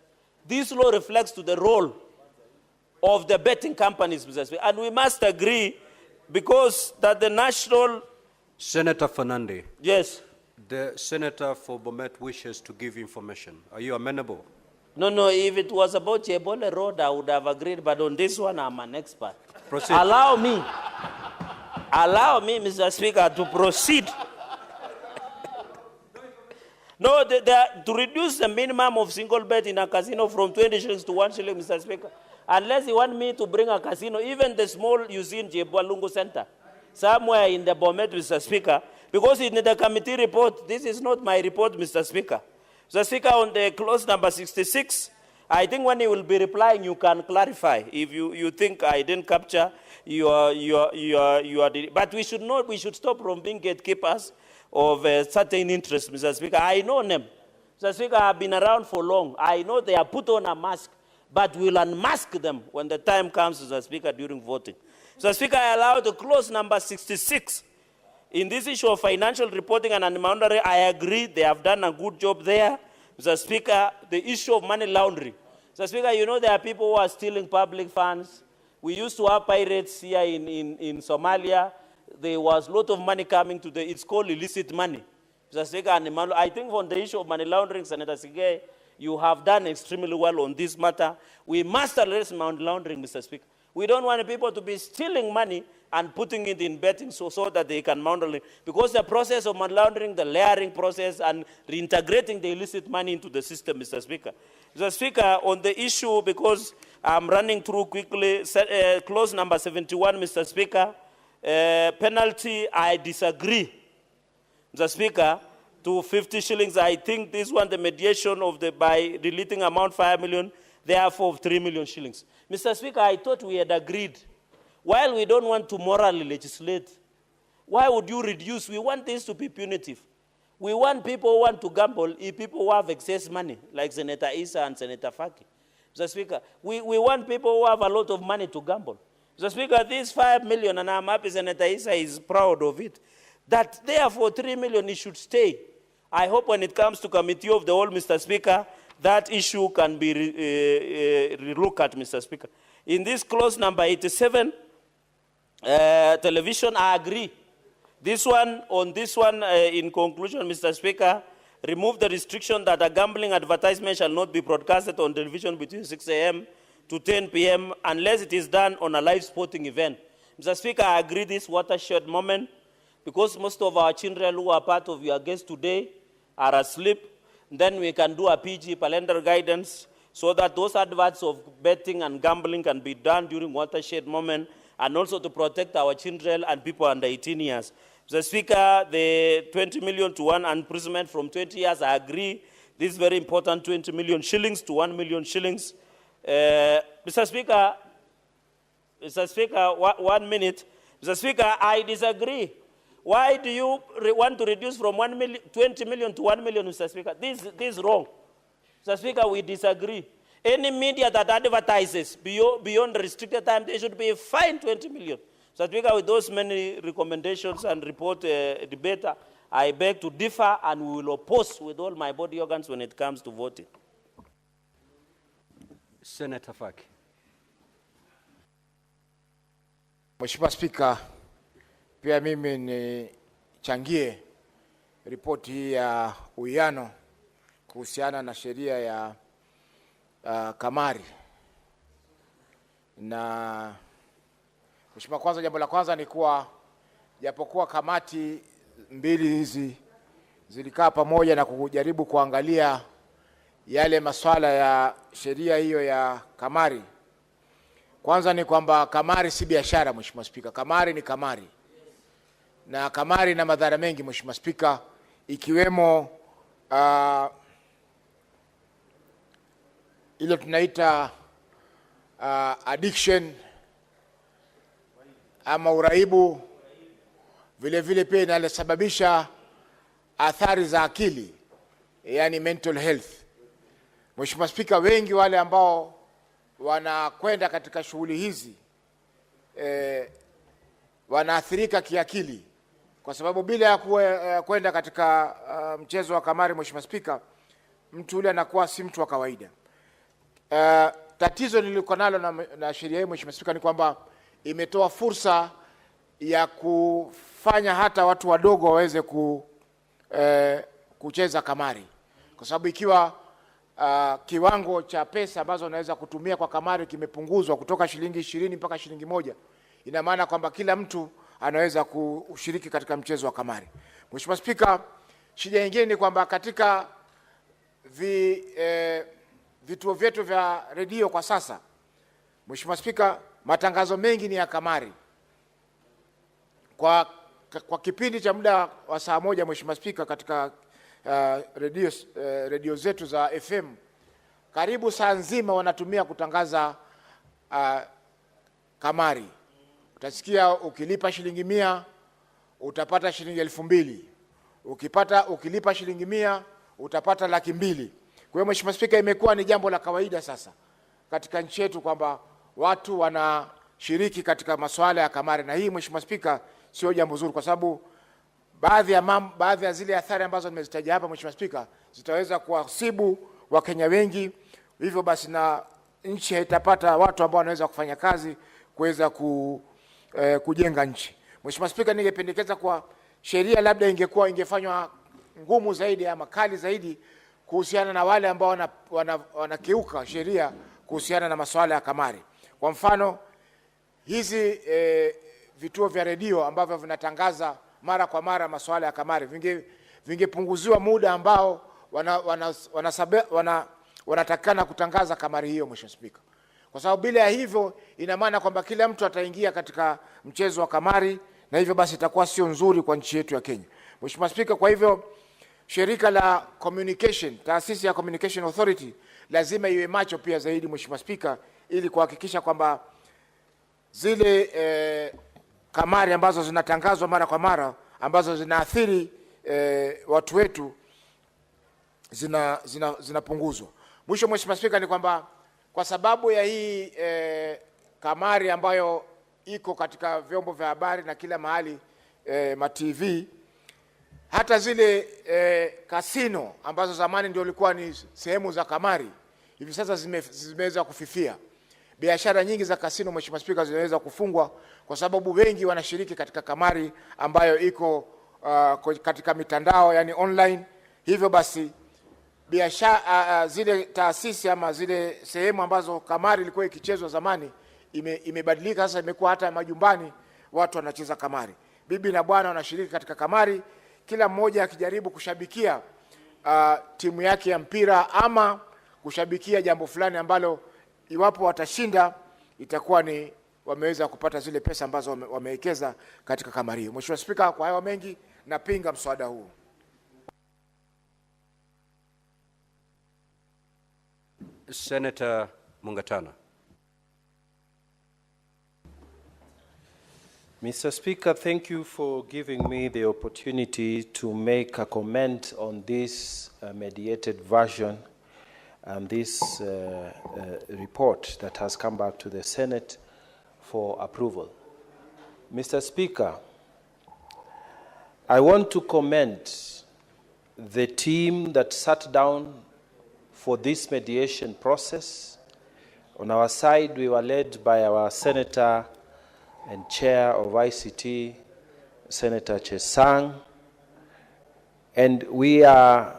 this law reflects to the role of the betting companies, Mr. Speaker. And we must agree because that the national... Senator Fernande. Yes. The senator for Bomet wishes to give information. Are you amenable? No, if it was about Chebole Road, I would have agreed, but on this one, I'm an expert. Proceed. Allow me, Mr. Speaker, to proceed. No, to reduce the minimum of single bet in a casino from 20 shillings to 1 shilling, Mr. Speaker, unless you want me to bring a casino, even the small you see in Jebwalungu Center, somewhere in the Bomet, Mr. Speaker, because in the committee report, this is not my report, Mr. Speaker. Mr. Speaker, on the clause number 66, I think when you will be replying, you can clarify if you think I didn't capture your but we should stop from being gatekeepers of certain interests, Mr. Speaker. I know them. Mr. Speaker, have been around for long. I know they are put on a mask, but we'll unmask them when the time comes, Mr. Speaker, during voting. Mr. Speaker, I allow the clause number 66. In this issue of financial reporting and anti-money, I agree they have done a good job there. Mr. Speaker, the issue of money laundering. Mr. Speaker, you know there are people who are stealing public funds. We used to have pirates here in Somalia. There was a lot of money coming to it's called illicit money. Mr. Speaker, I think on the issue of money laundering, Senator Sige, you have done extremely well on this matter. We must address money laundering, Mr. Speaker. We don't want people to be stealing money and putting it in betting so that they can money, because the process of money laundering, the layering process, and reintegrating the illicit money into the system, Mr. Speaker. Mr. Speaker, on the issue, because I'm running through quickly, clause number 71, Mr. Speaker, penalty, I disagree, Mr. Speaker, to 50 shillings. I think this one, the mediation of by deleting amount 5 million, therefore 3 million shillings. Mr. Speaker, I thought we had agreed. While we don't want to morally legislate, why would you reduce? We want this to be punitive. We want people who want to gamble, people who have excess money, like Senator Issa and Senator Faki. Mr. Speaker, we want people who have a lot of money to gamble. Mr. Speaker, this 5 million, and I'm happy Senator Issa is proud of it, that therefore 3 million, it should stay. I hope when it comes to committee of the whole, Mr. Speaker, that issue can be relooked at, Mr. Speaker. In this clause number 87, television, I agree. This one, in conclusion, Mr. Speaker, remove the restriction that a gambling advertisement shall not be broadcasted on television between 6 a.m. to 10 p.m. unless it is done on a live sporting event. Mr. Speaker, I agree this watershed moment, because most of our children who are part of your guests today are asleep. Then we can do a PG, parental guidance, so that those adverts of betting and gambling can be done during watershed moment, and also to protect our children and people under 18 years. Mr. Speaker, the 20 million to 1 imprisonment from 20 years, I agree. This is very important, 20 million shillings to 1 million shillings. Mr. Speaker, 1 minute. Mr. Speaker, I disagree. Why do you want to reduce from 20 million to 1 million, Mr. Speaker? This is wrong. Mr. Speaker, we disagree. Any media that advertises beyond the restricted time, they should be fined 20 million. Mr. Speaker, with those many recommendations and report debate, I beg to differ, and we will oppose with all my body organs when it comes to voting. Senator Faki. Mheshimiwa Spika, pia mimi nichangie ripoti hii ya uwiano kuhusiana na sheria ya kamari. Na Mheshimiwa, kwanza, jambo la kwanza ni kuwa japokuwa kamati mbili hizi zilikaa pamoja na kujaribu kuangalia yale masuala ya sheria hiyo ya kamari, kwanza ni kwamba kamari si biashara, Mheshimiwa Spika. Kamari ni kamari, na kamari na madhara mengi, Mheshimiwa Spika, ikiwemo ile tunaita addiction ama uraibu. Vile vile pia inasababisha athari za akili, yani mental health. Mheshimiwa Spika, wengi wale ambao wanakwenda katika shughuli hizi wanaathirika kiakili, kwa sababu bila ya kwenda katika mchezo wa kamari, Mheshimiwa Spika, mtu yule anakuwa si mtu wa kawaida. Tatizo niliko nalo na sheria hii, Mheshimiwa Spika, ni kwamba imetoa fursa ya kufanya hata watu wadogo waweze kucheza kamari, kwa sababu ikiwa kiwango cha pesa ambazo unaweza kutumia kwa kamari kimepunguzwa kutoka shilingi 20 mpaka shilingi 1, ina maana kwamba kila mtu anaweza kushiriki katika mchezo wa kamari. Mheshimiwa Spika, shida nyingine ni kwamba katika vituo vyetu vya redio kwa sasa, Mheshimiwa Spika, matangazo mengi ni ya kamari. Kwa kipindi cha muda wa saa moja, Mheshimiwa Spika, katika redio zetu za FM, karibu saa nzima wanatumia kutangaza kamari. Utasikia ukilipa shilingi 100 utapata shilingi 2000. Ukilipa shilingi 100 utapata 200,000. Kwa hiyo Mheshimiwa Spika, imekuwa ni jambo la kawaida sasa katika nchi yetu kwamba watu wanashiriki katika masuala ya kamari, na hii Mheshimiwa Spika sio jambo zuri, kwa sababu baadhi ya zile athari ambazo nimezitaja hapa Mheshimiwa Spika zitaweza kuwasibu Wakenya wengi, hivyo basi na nchi haitapata watu ambao wanaweza kufanya kazi kuweza kujenga nchi. Mheshimiwa Spika, ningependekeza kwa sheria labda ingefanywa ngumu zaidi ama kali zaidi kuhusiana na wale ambao wanakiuka sheria kuhusiana na masuala ya kamari. Kwa mfano, hizi vituo vya redio ambavyo vinatangaza mara kwa mara masuala ya kamari vingepunguziwa muda ambao wanatakana kutangaza kamari hiyo Mheshimiwa Spika. Kwa sababu bila ya hivyo ina maana kwamba kila mtu ataingia katika mchezo wa kamari, na hivyo basi itakuwa sio nzuri kwa nchi yetu ya Kenya. Mheshimiwa Spika, kwa hivyo shirika la communication, taasisi ya Communication Authority lazima iwe macho pia zaidi Mheshimiwa Spika, ili kuhakikisha kwamba zile kamari ambazo zinatangazwa mara kwa mara ambazo zinaathiri watu wetu zinapunguzwa. Mwisho Mheshimiwa Spika, ni kwamba kwa sababu ya hii kamari ambayo iko katika vyombo vya habari na kila mahali, ma TV, hata zile kasino ambazo zamani ndio ilikuwa ni sehemu za kamari, hivi sasa zimeweza kufifia. Biashara nyingi za kasino Mheshimiwa Spika zinaweza kufungwa kwa sababu wengi wanashiriki katika kamari ambayo iko katika mitandao, yani online. Hivyo basi biashara zile taasisi ama zile sehemu ambazo kamari ilikuwa ikichezwa zamani imebadilika sasa, imekuwa hata majumbani watu wanacheza kamari. Bibi na bwana wanashiriki katika kamari, kila mmoja akijaribu kushabikia timu yake ya mpira ama kushabikia jambo fulani ambalo iwapo watashinda itakuwa ni wameweza kupata zile pesa ambazo wamewekeza katika kamari hiyo. Mheshimiwa Spika, kwa hayo mengi napinga mswada huu. Senator Mungatana. Mr. Speaker, thank you for giving me the opportunity to make a comment on this mediated version and this report that has come back to the Senate for approval. Mr. Speaker, I want to commend the team that sat down for this mediation process. On our side, we were led by our Senator and Chair of ICT, Senator Chesang, and we are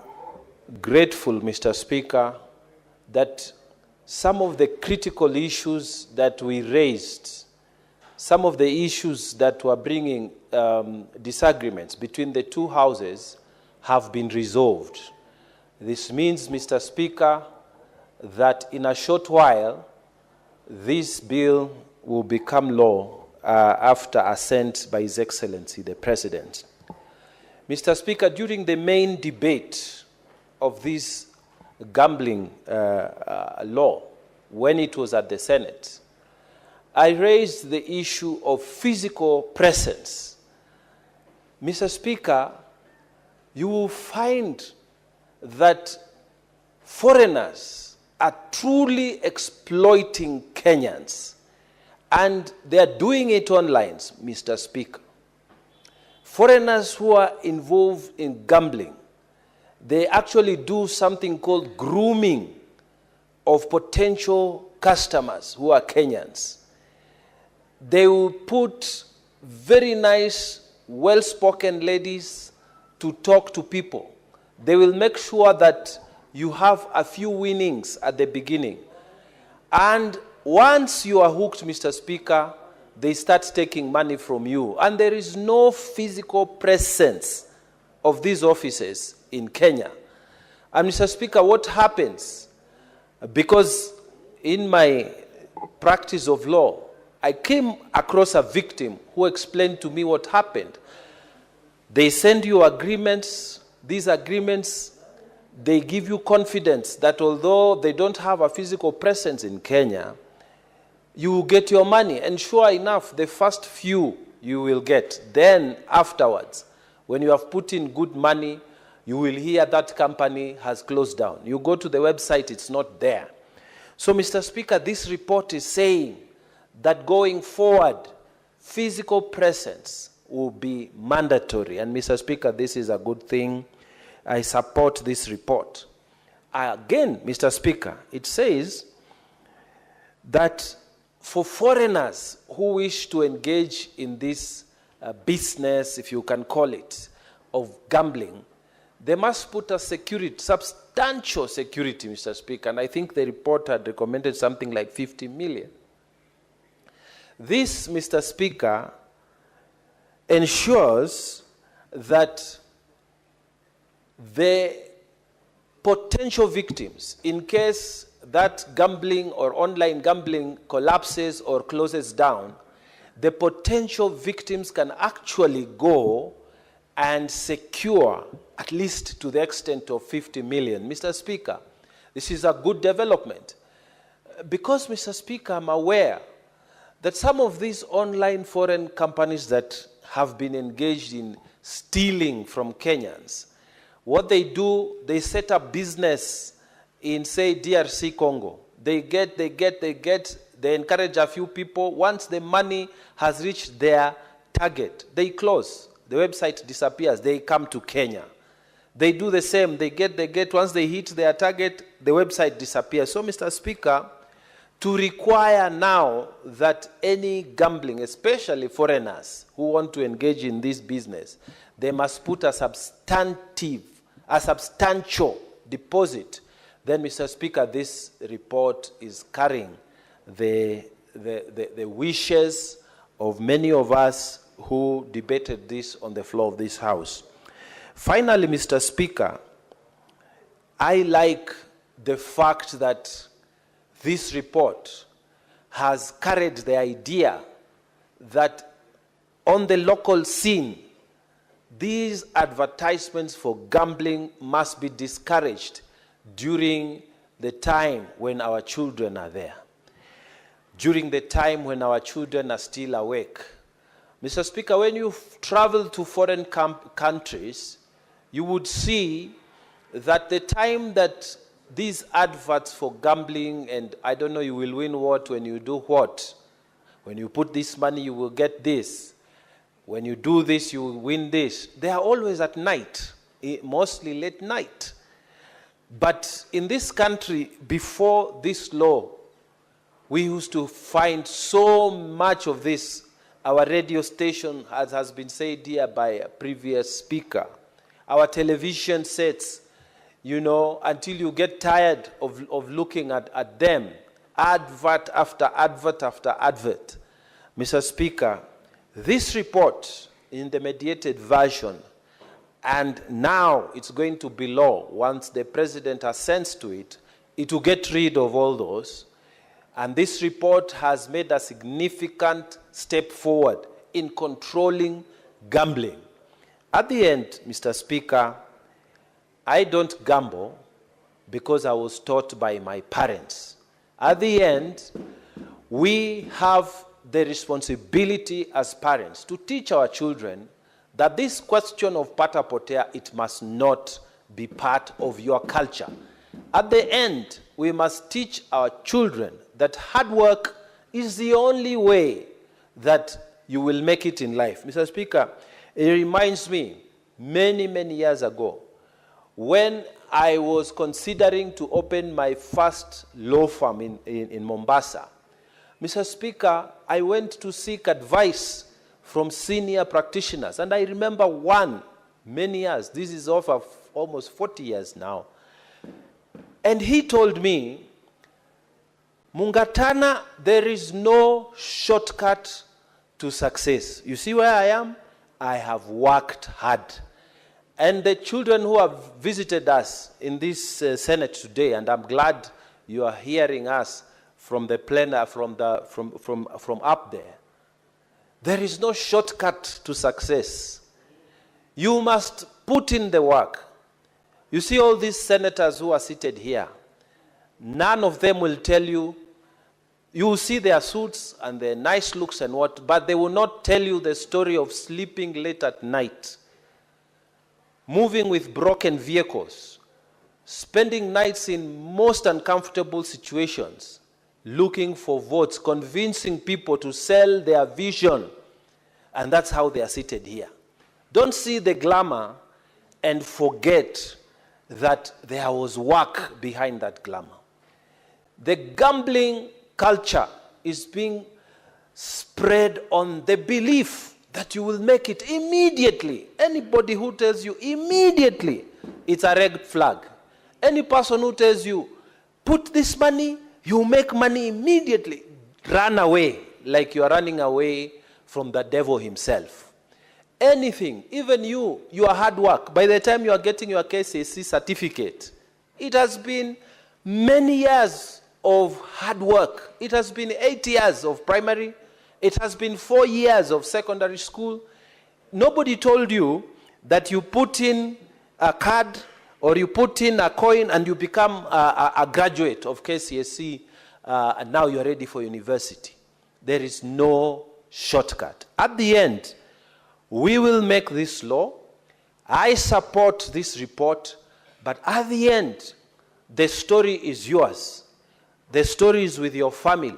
grateful, Mr. Speaker, that some of the critical issues that we raised, some of the issues that were bringing disagreements between the two houses have been resolved. This means, Mr. Speaker, that in a short while, this bill will become law after assent by His Excellency, the President. Mr. Speaker, during the main debate of this gambling law, when it was at the Senate, I raised the issue of physical presence. Mr. Speaker, you will find that foreigners are truly exploiting Kenyans, and they are doing it online, Mr. Speaker. Foreigners who are involved in gambling, they actually do something called grooming of potential customers who are Kenyans. They will put very nice, well-spoken ladies to talk to people. They will make sure that you have a few winnings at the beginning. And once you are hooked, Mr. Speaker, they start taking money from you. And there is no physical presence of these offices in Kenya. And Mr. Speaker, what happens? Because in my practice of law, I came across a victim who explained to me what happened. They send you agreements. These agreements, they give you confidence that although they don't have a physical presence in Kenya, you will get your money. And sure enough, the first few you will get. Then afterwards, when you have put in good money, you will hear that company has closed down. You go to the website, it's not there. So, Mr. Speaker, this report is saying that going forward, physical presence will be mandatory. And, Mr. Speaker, this is a good thing. I support this report. Again, Mr. Speaker, it says that for foreigners who wish to engage in this business, if you can call it, of gambling, they must put a security, substantial security, Mr. Speaker, and I think the report had recommended something like 50 million. This, Mr. Speaker, ensures that the potential victims, in case that gambling or online gambling collapses or closes down, the potential victims can actually go and secure at least to the extent of 50 million. Mr. Speaker, this is a good development. Because, Mr. Speaker, I'm aware that some of these online foreign companies that have been engaged in stealing from Kenyans, what they do, they set up business in, say, DRC Congo. They encourage a few people. Once the money has reached their target, they close. The website disappears. They come to Kenya. They do the same. They get, once they hit their target, the website disappears. So, Mr. Speaker, to require now that any gambling, especially foreigners who want to engage in this business, they must put a substantial deposit, then, Mr. Speaker, this report is carrying the wishes of many of us who debated this on the floor of this House. Finally, Mr. Speaker, I like the fact that this report has carried the idea that on the local scene, these advertisements for gambling must be discouraged during the time when our children are there, during the time when our children are still awake. Mr. Speaker, when you travel to foreign countries, you would see that the time that these adverts for gambling and, I don't know, you will win what when you do what. When you put this money, you will get this. When you do this, you will win this. They are always at night, mostly late night. But in this country, before this law, we used to find so much of this. Our radio station, as has been said here by a previous speaker, our television sets, you know, until you get tired of looking at them, advert after advert after advert. Mr. Speaker, this report in the mediated version, and now it's going to be law once the president assents to it, it will get rid of all those. And this report has made a significant step forward in controlling gambling. At the end, Mr. Speaker, I don't gamble because I was taught by my parents. At the end, we have the responsibility as parents to teach our children that this question of pata potea, it must not be part of your culture. At the end, we must teach our children that hard work is the only way that you will make it in life. Mr. Speaker, it reminds me many, many years ago when I was considering to open my first law firm in Mombasa. Mr. Speaker, I went to seek advice from senior practitioners, and I remember one, many years, this is over almost 40 years now, and he told me, Mungatana, there is no shortcut to success. You see where I am? I have worked hard. And the children who have visited us in this Senate today, and I'm glad you are hearing us from the plenary, from up there, there is no shortcut to success. You must put in the work. You see all these senators who are seated here, none of them will tell you, you will see their suits and their nice looks and what, but they will not tell you the story of sleeping late at night, moving with broken vehicles, spending nights in most uncomfortable situations, looking for votes, convincing people to sell their vision. And that's how they are seated here. Don't see the glamour and forget that there was work behind that glamour. The gambling culture is being spread on the belief that you will make it immediately. Anybody who tells you immediately, it's a red flag. Any person who tells you, put this money, you make money immediately, run away like you are running away from the devil himself. Anything, even your hard work, by the time you are getting your KCSE certificate, it has been many years of hard work. It has been 8 years of primary. It has been 4 years of secondary school. Nobody told you that you put in a card or you put in a coin and you become a graduate of KCSE and now you're ready for university. There is no shortcut. At the end, we will make this law. I support this report, but at the end, the story is yours. The story is with your family.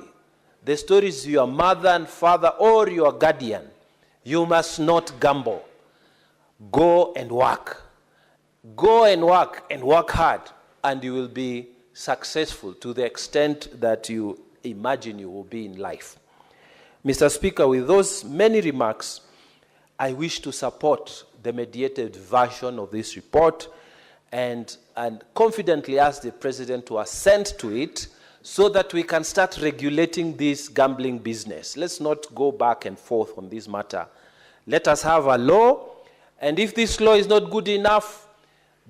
The story is your mother and father or your guardian. You must not gamble. Go and work. Go and work hard, and you will be successful to the extent that you imagine you will be in life. Mr. Speaker, with those many remarks, I wish to support the mediated version of this report and confidently ask the President to assent to it so that we can start regulating this gambling business. Let's not go back and forth on this matter. Let us have a law, and if this law is not good enough,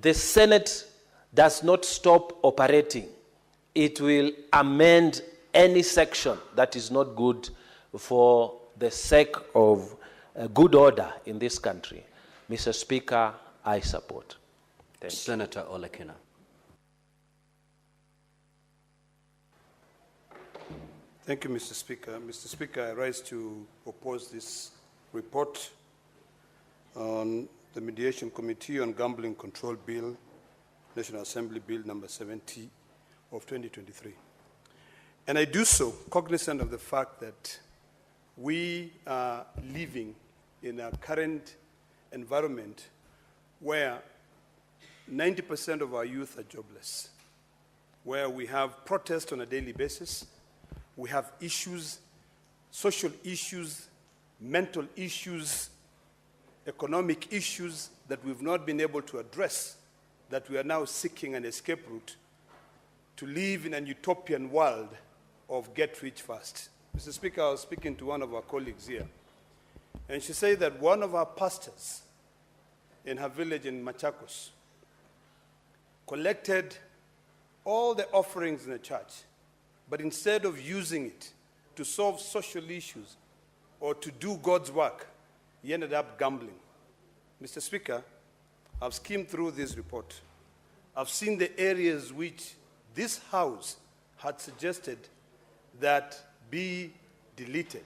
the Senate does not stop operating. It will amend any section that is not good for the sake of good order in this country. Mr. Speaker, I support. Thank you. Senator Olekina. Thank you, Mr. Speaker. Mr. Speaker, I rise to oppose this report on the Mediation Committee on Gambling Control Bill, National Assembly Bill number 70 of 2023. And I do so cognizant of the fact that we are living in a current environment where 90% of our youth are jobless, where we have protests on a daily basis, we have issues, social issues, mental issues, economic issues that we've not been able to address, that we are now seeking an escape route to live in an utopian world of get rich fast. Mr. Speaker, I was speaking to one of our colleagues here, and she said that one of our pastors in her village in Machakos collected all the offerings in the church, but instead of using it to solve social issues or to do God's work, he ended up gambling. Mr. Speaker, I've skimmed through this report. I've seen the areas which this House had suggested that be deleted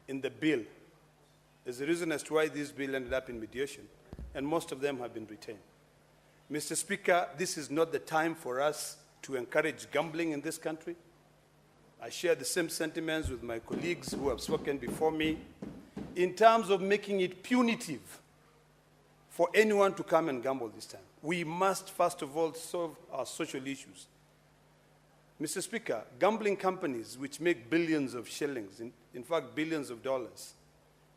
in the bill. There's a reason as to why this bill ended up in mediation, and most of them have been retained. Mr. Speaker, this is not the time for us to encourage gambling in this country. I share the same sentiments with my colleagues who have spoken before me in terms of making it punitive for anyone to come and gamble this time. We must, first of all, solve our social issues. Mr. Speaker, gambling companies which make billions of shillings, in fact billions of dollars,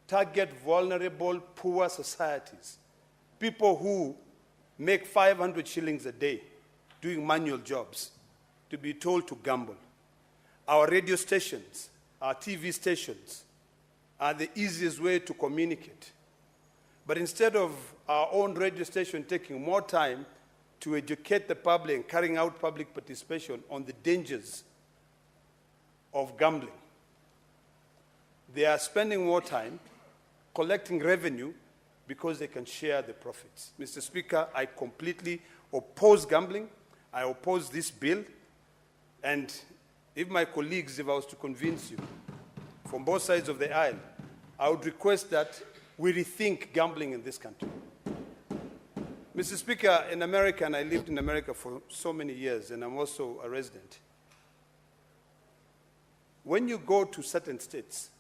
target vulnerable, poor societies, people who make 500 shillings a day doing manual jobs, to be told to gamble. Our radio stations, our TV stations are the easiest way to communicate. But instead of our own radio station taking more time to educate the public and carrying out public participation on the dangers of gambling, they are spending more time collecting revenue because they can share the profits. Mr. Speaker, I completely oppose gambling. I oppose this bill. And if my colleagues, if I was to convince you from both sides of the aisle, I would request that we rethink gambling in this country. Mr. Speaker, in America, and I lived in America for so many years, and I'm also a resident, when you go to certain states,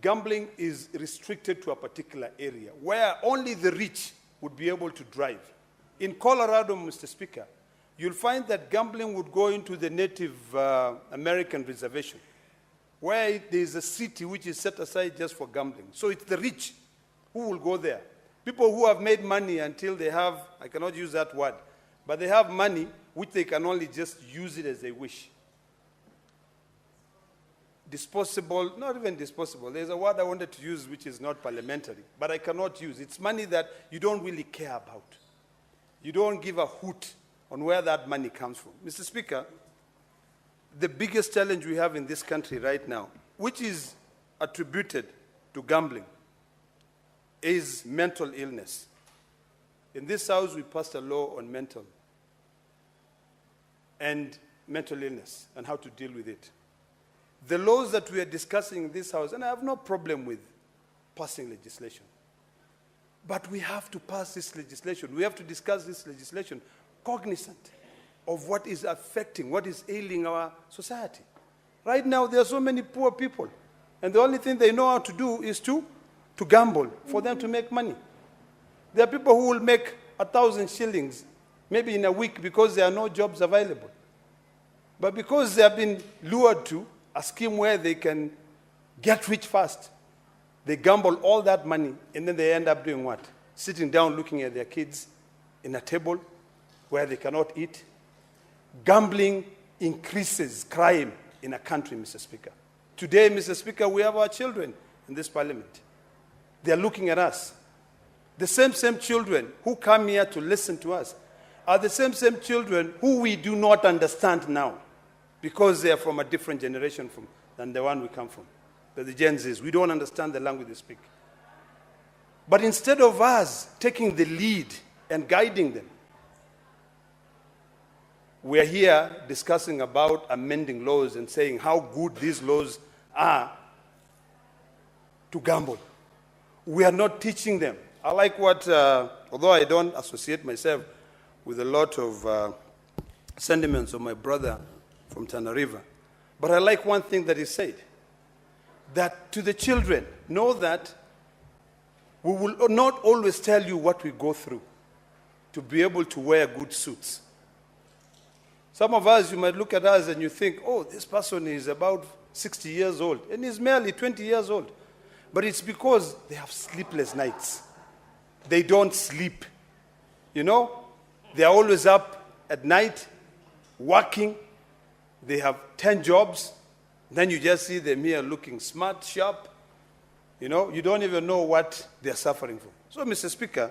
gambling is restricted to a particular area where only the rich would be able to drive. In Colorado, Mr. Speaker, you'll find that gambling would go into the Native American reservation, where there's a city which is set aside just for gambling. So it's the rich who will go there. People who have made money until they have, I cannot use that word, but they have money which they can only just use it as they wish. Disposable, not even disposable. There's a word I wanted to use which is not parliamentary, but I cannot use. It's money that you don't really care about. You don't give a hoot on where that money comes from. Mr. Speaker, the biggest challenge we have in this country right now, which is attributed to gambling, is mental illness. In this house, we passed a law on mental illness and how to deal with it. The laws that we are discussing in this house, and I have no problem with passing legislation, but we have to pass this legislation. We have to discuss this legislation cognizant of what is affecting, what is ailing our society. Right now, there are so many poor people, and the only thing they know how to do is to gamble for them to make money. There are people who will make 1,000 shillings, maybe in a week, because there are no jobs available. But because they have been lured to a scheme where they can get rich fast, they gamble all that money, and then they end up doing what? Sitting down looking at their kids in a table where they cannot eat. Gambling increases crime in a country, Mr. Speaker. Today, Mr. Speaker, we have our children in this parliament. They are looking at us. The same children who come here to listen to us are the same children who we do not understand now because they are from a different generation than the one we come from. They're the Gen Zs. We don't understand the language they speak. But instead of us taking the lead and guiding them, we are here discussing about amending laws and saying how good these laws are to gamble. We are not teaching them. I like what, although I don't associate myself with a lot of sentiments of my brother from Tana River, but I like one thing that he said, that to the children, know that we will not always tell you what we go through to be able to wear good suits. Some of us, you might look at us and you think, oh, this person is about 60 years old, and he's merely 20 years old. But it's because they have sleepless nights. They don't sleep. You know, they are always up at night, working. They have 10 jobs. Then you just see them here looking smart, sharp. You know, you don't even know what they're suffering from. So, Mr. Speaker,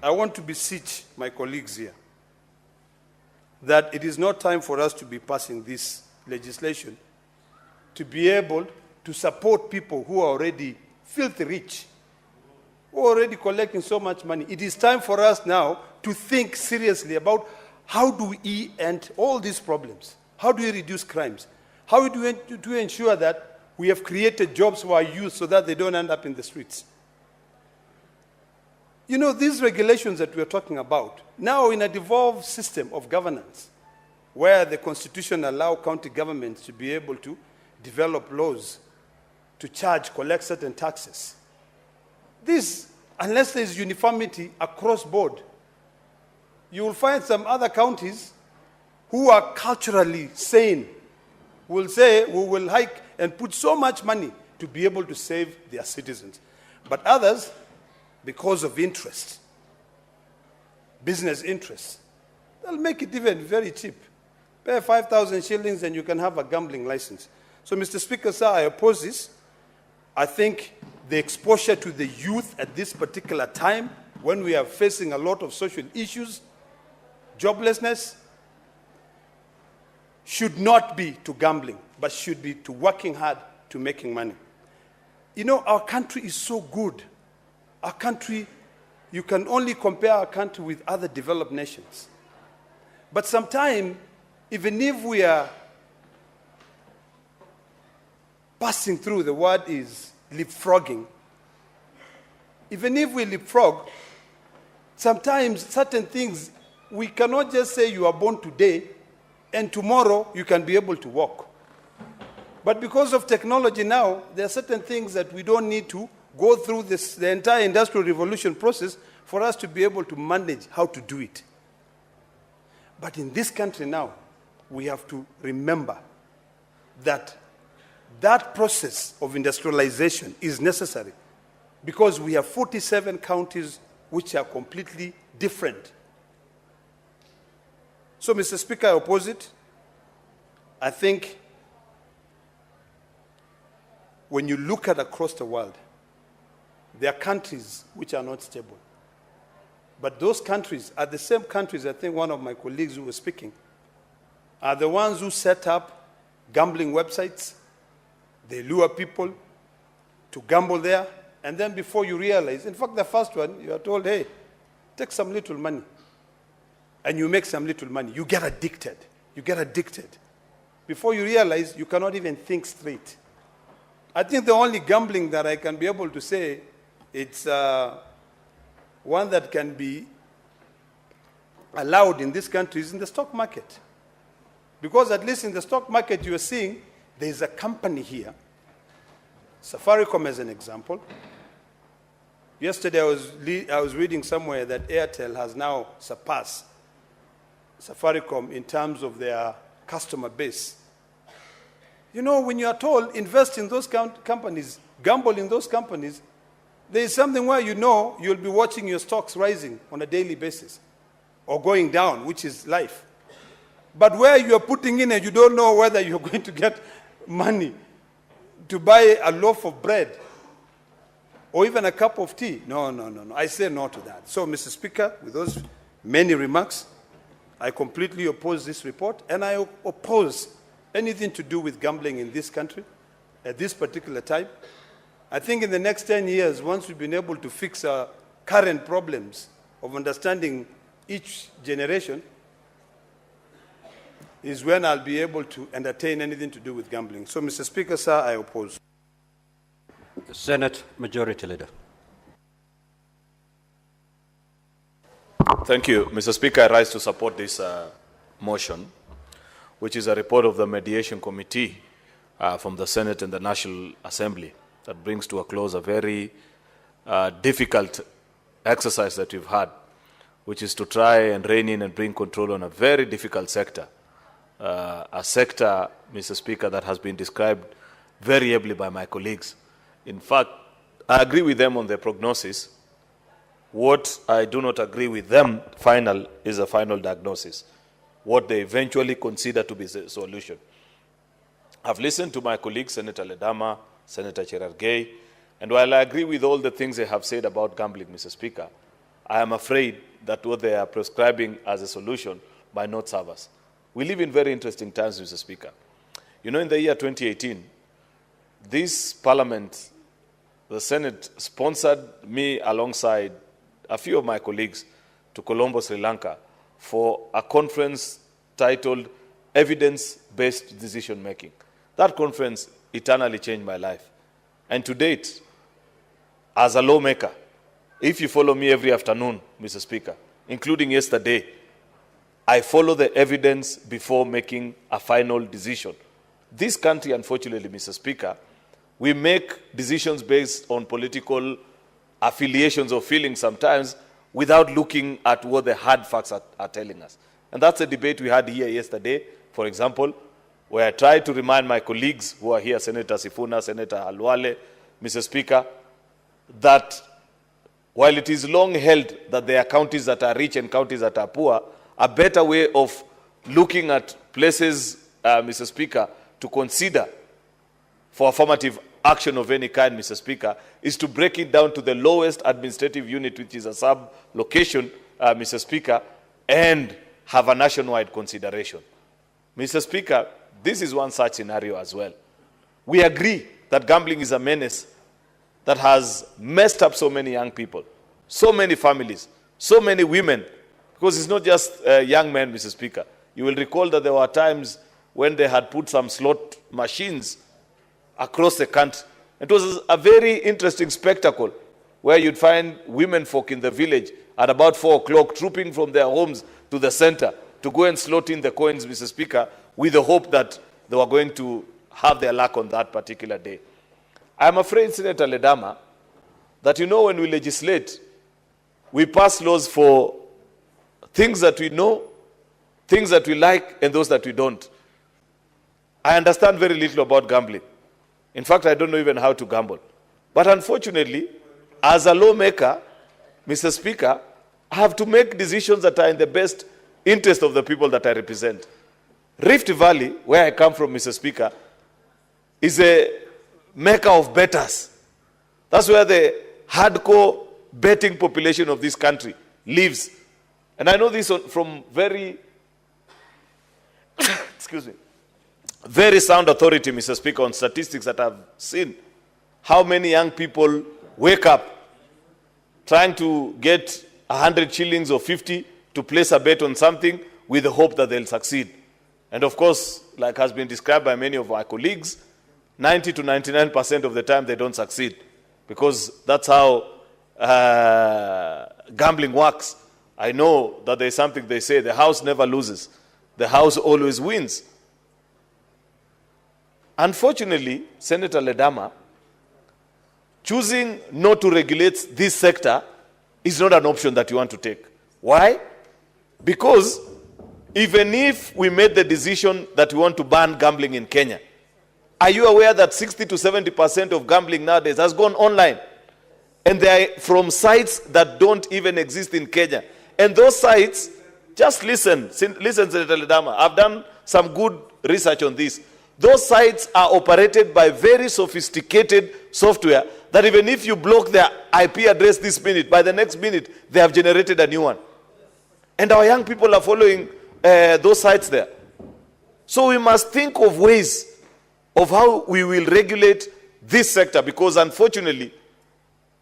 I want to beseech my colleagues here that it is not time for us to be passing this legislation to be able to support people who are already filthy rich, who are already collecting so much money. It is time for us now to think seriously about how do we end all these problems? How do we reduce crimes? How do we ensure that we have created jobs for our youth so that they don't end up in the streets? You know, these regulations that we're talking about, now in a devolved system of governance, where the Constitution allows county governments to be able to develop laws to collect certain taxes. This, unless there is uniformity across board, you will find some other counties who are culturally sane will say, we will hike and put so much money to be able to save their citizens. But others, because of interest, business interests, they'll make it even very cheap. Pay 5,000 shillings and you can have a gambling license. So, Mr. Speaker, sir, I oppose this. I think the exposure to the youth at this particular time, when we are facing a lot of social issues, joblessness, should not be to gambling, but should be to working hard to making money. You know, our country is so good. Our country, you can only compare our country with other developed nations. But sometimes, even if we are passing through, the word is leapfrogging. Even if we leapfrog, sometimes certain things, we cannot just say you are born today and tomorrow you can be able to walk. But because of technology now, there are certain things that we don't need to go through the entire industrial revolution process for us to be able to manage how to do it. But in this country now, we have to remember that that process of industrialization is necessary because we have 47 counties which are completely different. So, Mr. Speaker, I oppose it. I think when you look at across the world, there are countries which are not stable. But those countries are the same countries, I think one of my colleagues who was speaking, are the ones who set up gambling websites. They lure people to gamble there, and then before you realize, in fact, the first one, you are told, hey, take some little money. And you make some little money. You get addicted. You get addicted. Before you realize, you cannot even think straight. I think the only gambling that I can be able to say, it's one that can be allowed in this country is in the stock market. Because at least in the stock market, you are seeing there's a company here, Safaricom as an example. Yesterday, I was reading somewhere that Airtel has now surpassed Safaricom in terms of their customer base. You know, when you are told invest in those companies, gamble in those companies, there is something where you know you'll be watching your stocks rising on a daily basis or going down, which is life. But where you are putting in and you don't know whether you're going to get money to buy a loaf of bread or even a cup of tea. No. I say no to that. So, Mr. Speaker, with those many remarks, I completely oppose this report, and I oppose anything to do with gambling in this country at this particular time. I think in the next 10 years, once we've been able to fix our current problems of understanding each generation, is when I'll be able to entertain anything to do with gambling. So, Mr. Speaker, sir, I oppose. The Senate Majority Leader. Thank you. Mr. Speaker, I rise to support this motion, which is a report of the Mediation Committee from the Senate and the National Assembly that brings to a close a very difficult exercise that we've had, which is to try and rein in and bring control on a very difficult sector. A sector, Mr. Speaker, that has been described very ably by my colleagues. In fact, I agree with them on their prognosis. What I do not agree with them, is a final diagnosis, what they eventually consider to be the solution. I've listened to my colleagues, Senator Ledama, Senator Cherargei, and while I agree with all the things they have said about gambling, Mr. Speaker, I am afraid that what they are prescribing as a solution might not serve us. We live in very interesting times, Mr. Speaker. You know, in the year 2018, this Parliament, the Senate, sponsored me alongside a few of my colleagues to Colombo, Sri Lanka, for a conference titled Evidence-Based Decision Making. That conference eternally changed my life. And to date, as a lawmaker, if you follow me every afternoon, Mr. Speaker, including yesterday, I follow the evidence before making a final decision. This country, unfortunately, Mr. Speaker, we make decisions based on political affiliations or feelings sometimes without looking at what the hard facts are telling us. And that's a debate we had here yesterday, for example, where I tried to remind my colleagues who are here, Senator Sifuna, Senator Halwale, Mr. Speaker, that while it is long held that there are counties that are rich and counties that are poor, a better way of looking at places, Mr. Speaker, to consider for affirmative action of any kind, Mr. Speaker, is to break it down to the lowest administrative unit, which is a sub-location, Mr. Speaker, and have a nationwide consideration. Mr. Speaker, this is one such scenario as well. We agree that gambling is a menace that has messed up so many young people, so many families, so many women, because it's not just young men, Mr. Speaker. You will recall that there were times when they had put some slot machines across the country. It was a very interesting spectacle where you'd find women folk in the village at about 4 o'clock, trooping from their homes to the center to go and slot in the coins, Mr. Speaker, with the hope that they were going to have their luck on that particular day. I'm afraid, Senator Ledama, that when we legislate, we pass laws for things that we know, things that we like, and those that we don't. I understand very little about gambling. In fact, I don't know even how to gamble. But unfortunately, as a lawmaker, Mr. Speaker, I have to make decisions that are in the best interest of the people that I represent. Rift Valley, where I come from, Mr. Speaker, is a mecca of bettors. That's where the hardcore betting population of this country lives. And I know this from very, excuse me, very sound authority, Mr. Speaker, on statistics that I've seen. How many young people wake up trying to get 100 shillings or 50 to place a bet on something with the hope that they'll succeed. And of course, like has been described by many of our colleagues, 90 to 99% of the time they don't succeed, because that's how gambling works. I know that there's something they say, the house never loses, the house always wins. Unfortunately, Senator Ledama, choosing not to regulate this sector is not an option that you want to take. Why? Because even if we made the decision that we want to ban gambling in Kenya, are you aware that 60 to 70% of gambling nowadays has gone online? And they are from sites that don't even exist in Kenya. And those sites, just listen, Senator Ledama, I've done some good research on this. Those sites are operated by very sophisticated software that even if you block their IP address this minute, by the next minute, they have generated a new one. And our young people are following those sites there. So we must think of ways of how we will regulate this sector, because unfortunately,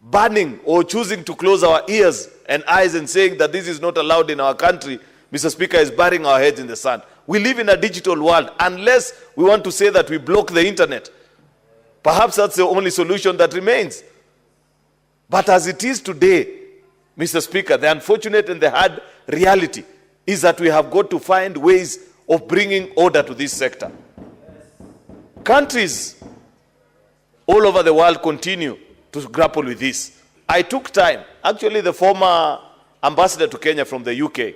banning or choosing to close our ears and eyes and saying that this is not allowed in our country, Mr. Speaker, is burying our heads in the sand. We live in a digital world. Unless we want to say that we block the internet, perhaps that's the only solution that remains. But as it is today, Mr. Speaker, the unfortunate and the hard reality is that we have got to find ways of bringing order to this sector. Countries all over the world continue to grapple with this. I took time. Actually, the former ambassador to Kenya from the UK.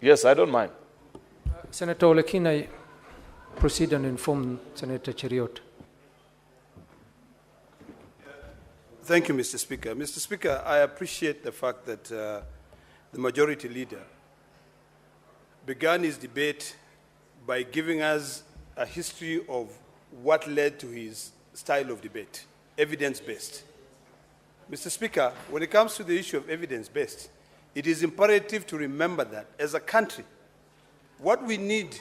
Yes, I don't mind. Senator Olekin, I proceed and inform Senator Cheriot. Thank you, Mr. Speaker. Mr. Speaker, I appreciate the fact that the majority leader began his debate by giving us a history of what led to his style of debate, evidence-based. Mr. Speaker, when it comes to the issue of evidence-based, it is imperative to remember that as a country, what we need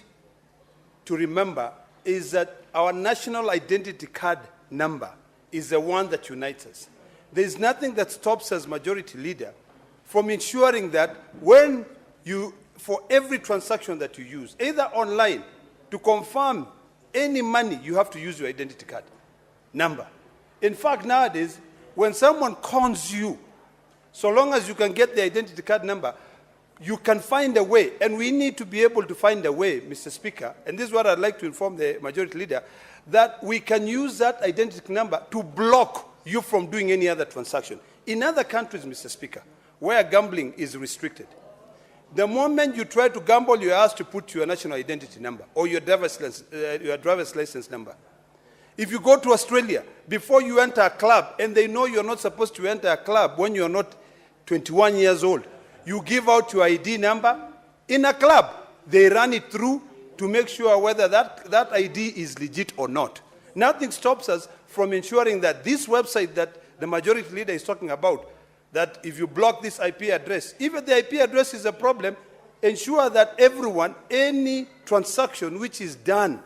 to remember is that our national identity card number is the one that unites us. There is nothing that stops us, majority leader, from ensuring that when you, for every transaction that you use, either online, to confirm any money, you have to use your identity card number. In fact, nowadays, when someone cons you, so long as you can get the identity card number, you can find a way, and we need to be able to find a way, Mr. Speaker, and this is what I'd like to inform the majority leader, that we can use that identity number to block you from doing any other transaction. In other countries, Mr. Speaker, where gambling is restricted, the moment you try to gamble, you're asked to put your national identity number or your driver's license number. If you go to Australia, before you enter a club, and they know you're not supposed to enter a club when you're not 21 years old, you give out your ID number. In a club, they run it through to make sure whether that ID is legit or not. Nothing stops us from ensuring that this website that the majority leader is talking about, that if you block this IP address, even the IP address is a problem, ensure that everyone, any transaction which is done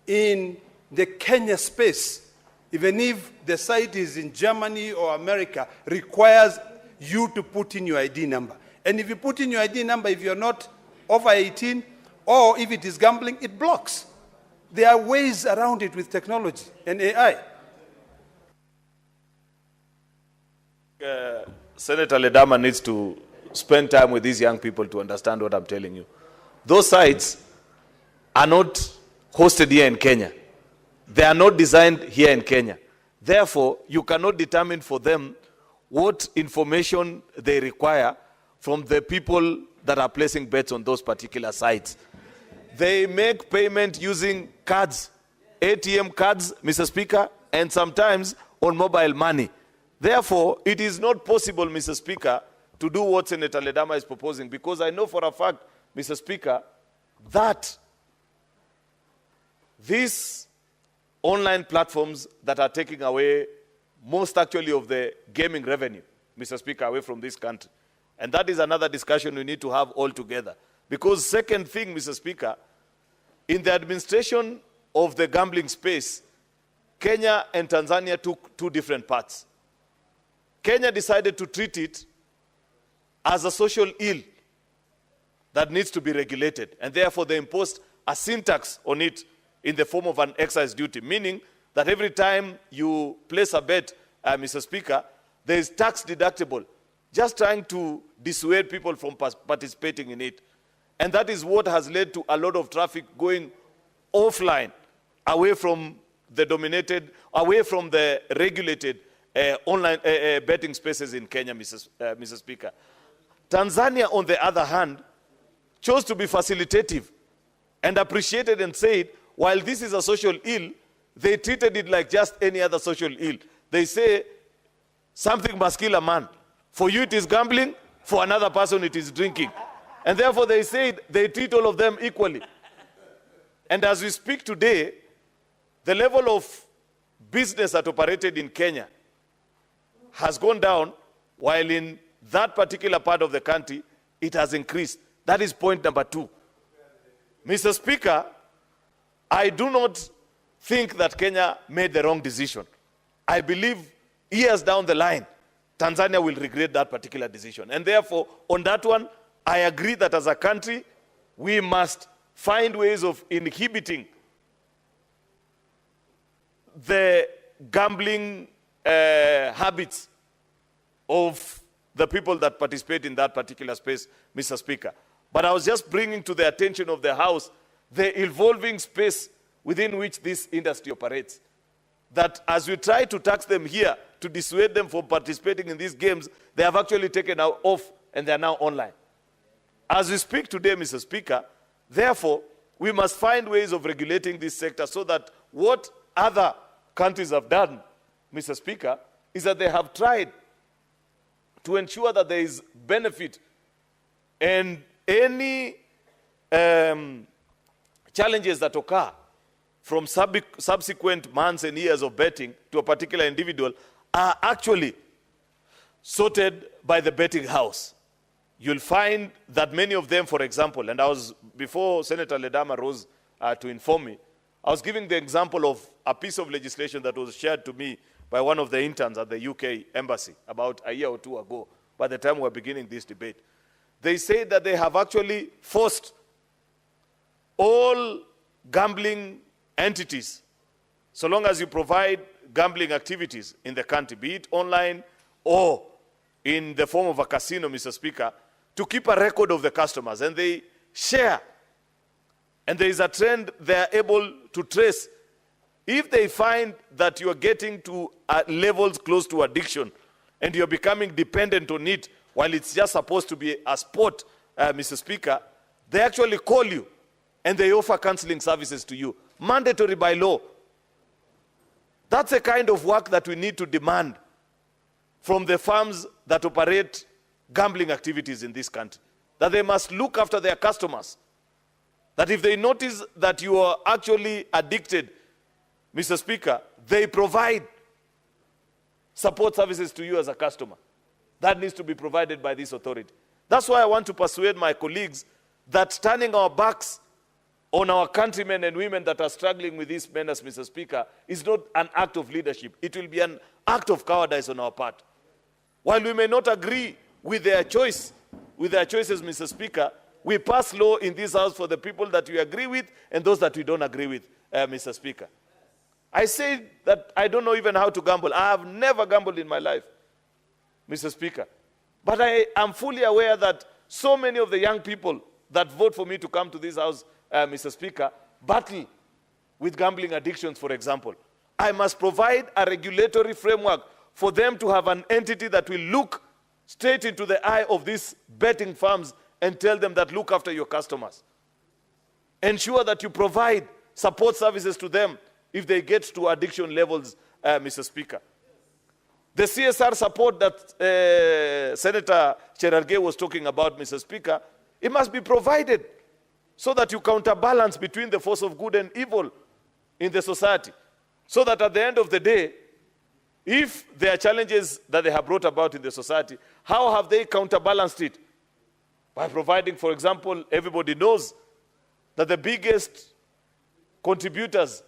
in the Kenya space, even if the site is in Germany or America, requires you to put in your ID number. And if you put in your ID number, if you're not over 18, or if it is gambling, it blocks. There are ways around it with technology and AI. Senator Ledama needs to spend time with these young people to understand what I'm telling you. Those sites are not hosted here in Kenya. They are not designed here in Kenya. Therefore, you cannot determine for them what information they require from the people that are placing bets on those particular sites. They make payment using cards, ATM cards, Mr. Speaker, and sometimes on mobile money. Therefore, it is not possible, Mr. Speaker, to do what Senator Ledama is proposing, because I know for a fact, Mr. Speaker, that these online platforms that are taking away most actually of the gaming revenue, Mr. Speaker, away from this country. And that is another discussion we need to have all together. Because second thing, Mr. Speaker, in the administration of the gambling space, Kenya and Tanzania took two different paths. Kenya decided to treat it as a social ill that needs to be regulated, and therefore they imposed a sin tax on it in the form of an excise duty, meaning that every time you place a bet, Mr. Speaker, there is tax deductible, just trying to dissuade people from participating in it. And that is what has led to a lot of traffic going offline, away from the dominated, away from the regulated online betting spaces in Kenya, Mr. Speaker. Tanzania, on the other hand, chose to be facilitative and appreciated and said, while this is a social ill, they treated it like just any other social ill. They say, something must kill a man. For you it is gambling, for another person it is drinking. And therefore they said they treat all of them equally. And as we speak today, the level of business that operated in Kenya has gone down, while in that particular part of the country, it has increased. That is point number 2. Mr. Speaker, I do not think that Kenya made the wrong decision. I believe years down the line, Tanzania will regret that particular decision. And therefore, on that one, I agree that as a country, we must find ways of inhibiting the gambling habits of the people that participate in that particular space, Mr. Speaker. But I was just bringing to the attention of the House the evolving space within which this industry operates. That as we try to tax them here to dissuade them from participating in these games, they have actually taken off and they are now online. As we speak today, Mr. Speaker, therefore, we must find ways of regulating this sector so that what other countries have done, Mr. Speaker, is that they have tried to ensure that there is benefit, and any challenges that occur from subsequent months and years of betting to a particular individual are actually sorted by the betting house. You'll find that many of them, for example, and before Senator Ledama rose to inform me, I was giving the example of a piece of legislation that was shared to me by one of the interns at the UK embassy about a year or two ago, by the time we were beginning this debate. They say that they have actually forced all gambling entities, so long as you provide gambling activities in the country, be it online or in the form of a casino, Mr. Speaker, to keep a record of the customers, and they share. And there is a trend they are able to trace. If they find that you are getting to levels close to addiction and you're becoming dependent on it while it's just supposed to be a sport, Mr. Speaker, they actually call you and they offer counseling services to you, mandatory by law. That's the kind of work that we need to demand from the firms that operate gambling activities in this country, that they must look after their customers, that if they notice that you are actually addicted, Mr. Speaker, they provide support services to you as a customer. That needs to be provided by this authority. That's why I want to persuade my colleagues that turning our backs on our countrymen and women that are struggling with this menace, Mr. Speaker, is not an act of leadership. It will be an act of cowardice on our part. While we may not agree with their choices, Mr. Speaker, we pass law in this House for the people that we agree with and those that we don't agree with, Mr. Speaker. I say that I don't know even how to gamble. I have never gambled in my life, Mr. Speaker. But I am fully aware that so many of the young people that vote for me to come to this house, Mr. Speaker, battle with gambling addictions, for example. I must provide a regulatory framework for them to have an entity that will look straight into the eye of these betting firms and tell them that look after your customers. Ensure that you provide support services to them if they get to addiction levels, Mr. Speaker. The CSR support that Senator Cherargei was talking about, Mr. Speaker, it must be provided so that you counterbalance between the force of good and evil in the society. So that at the end of the day, if there are challenges that they have brought about in the society, how have they counterbalanced it? By providing, for example, everybody knows that the biggest contributors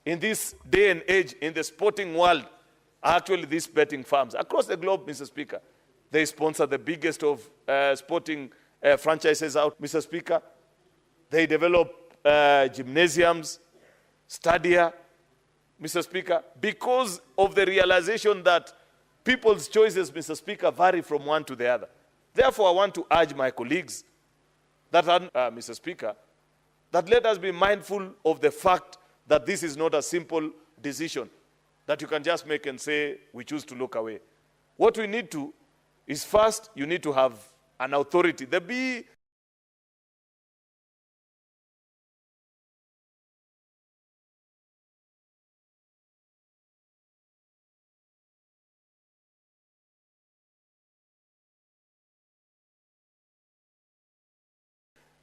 in this day and age in the sporting world are actually these betting firms. Across the globe, Mr. Speaker, they sponsor the biggest of sporting franchises out, Mr. Speaker. They develop gymnasiums, stadia, Mr. Speaker, because of the realization that people's choices, Mr. Speaker, vary from one to the other. Therefore, I want to urge my colleagues that, Mr. Speaker, that let us be mindful of the fact that this is not a simple decision that you can just make and say, we choose to look away. What we need to is first, you need to have an authority. There be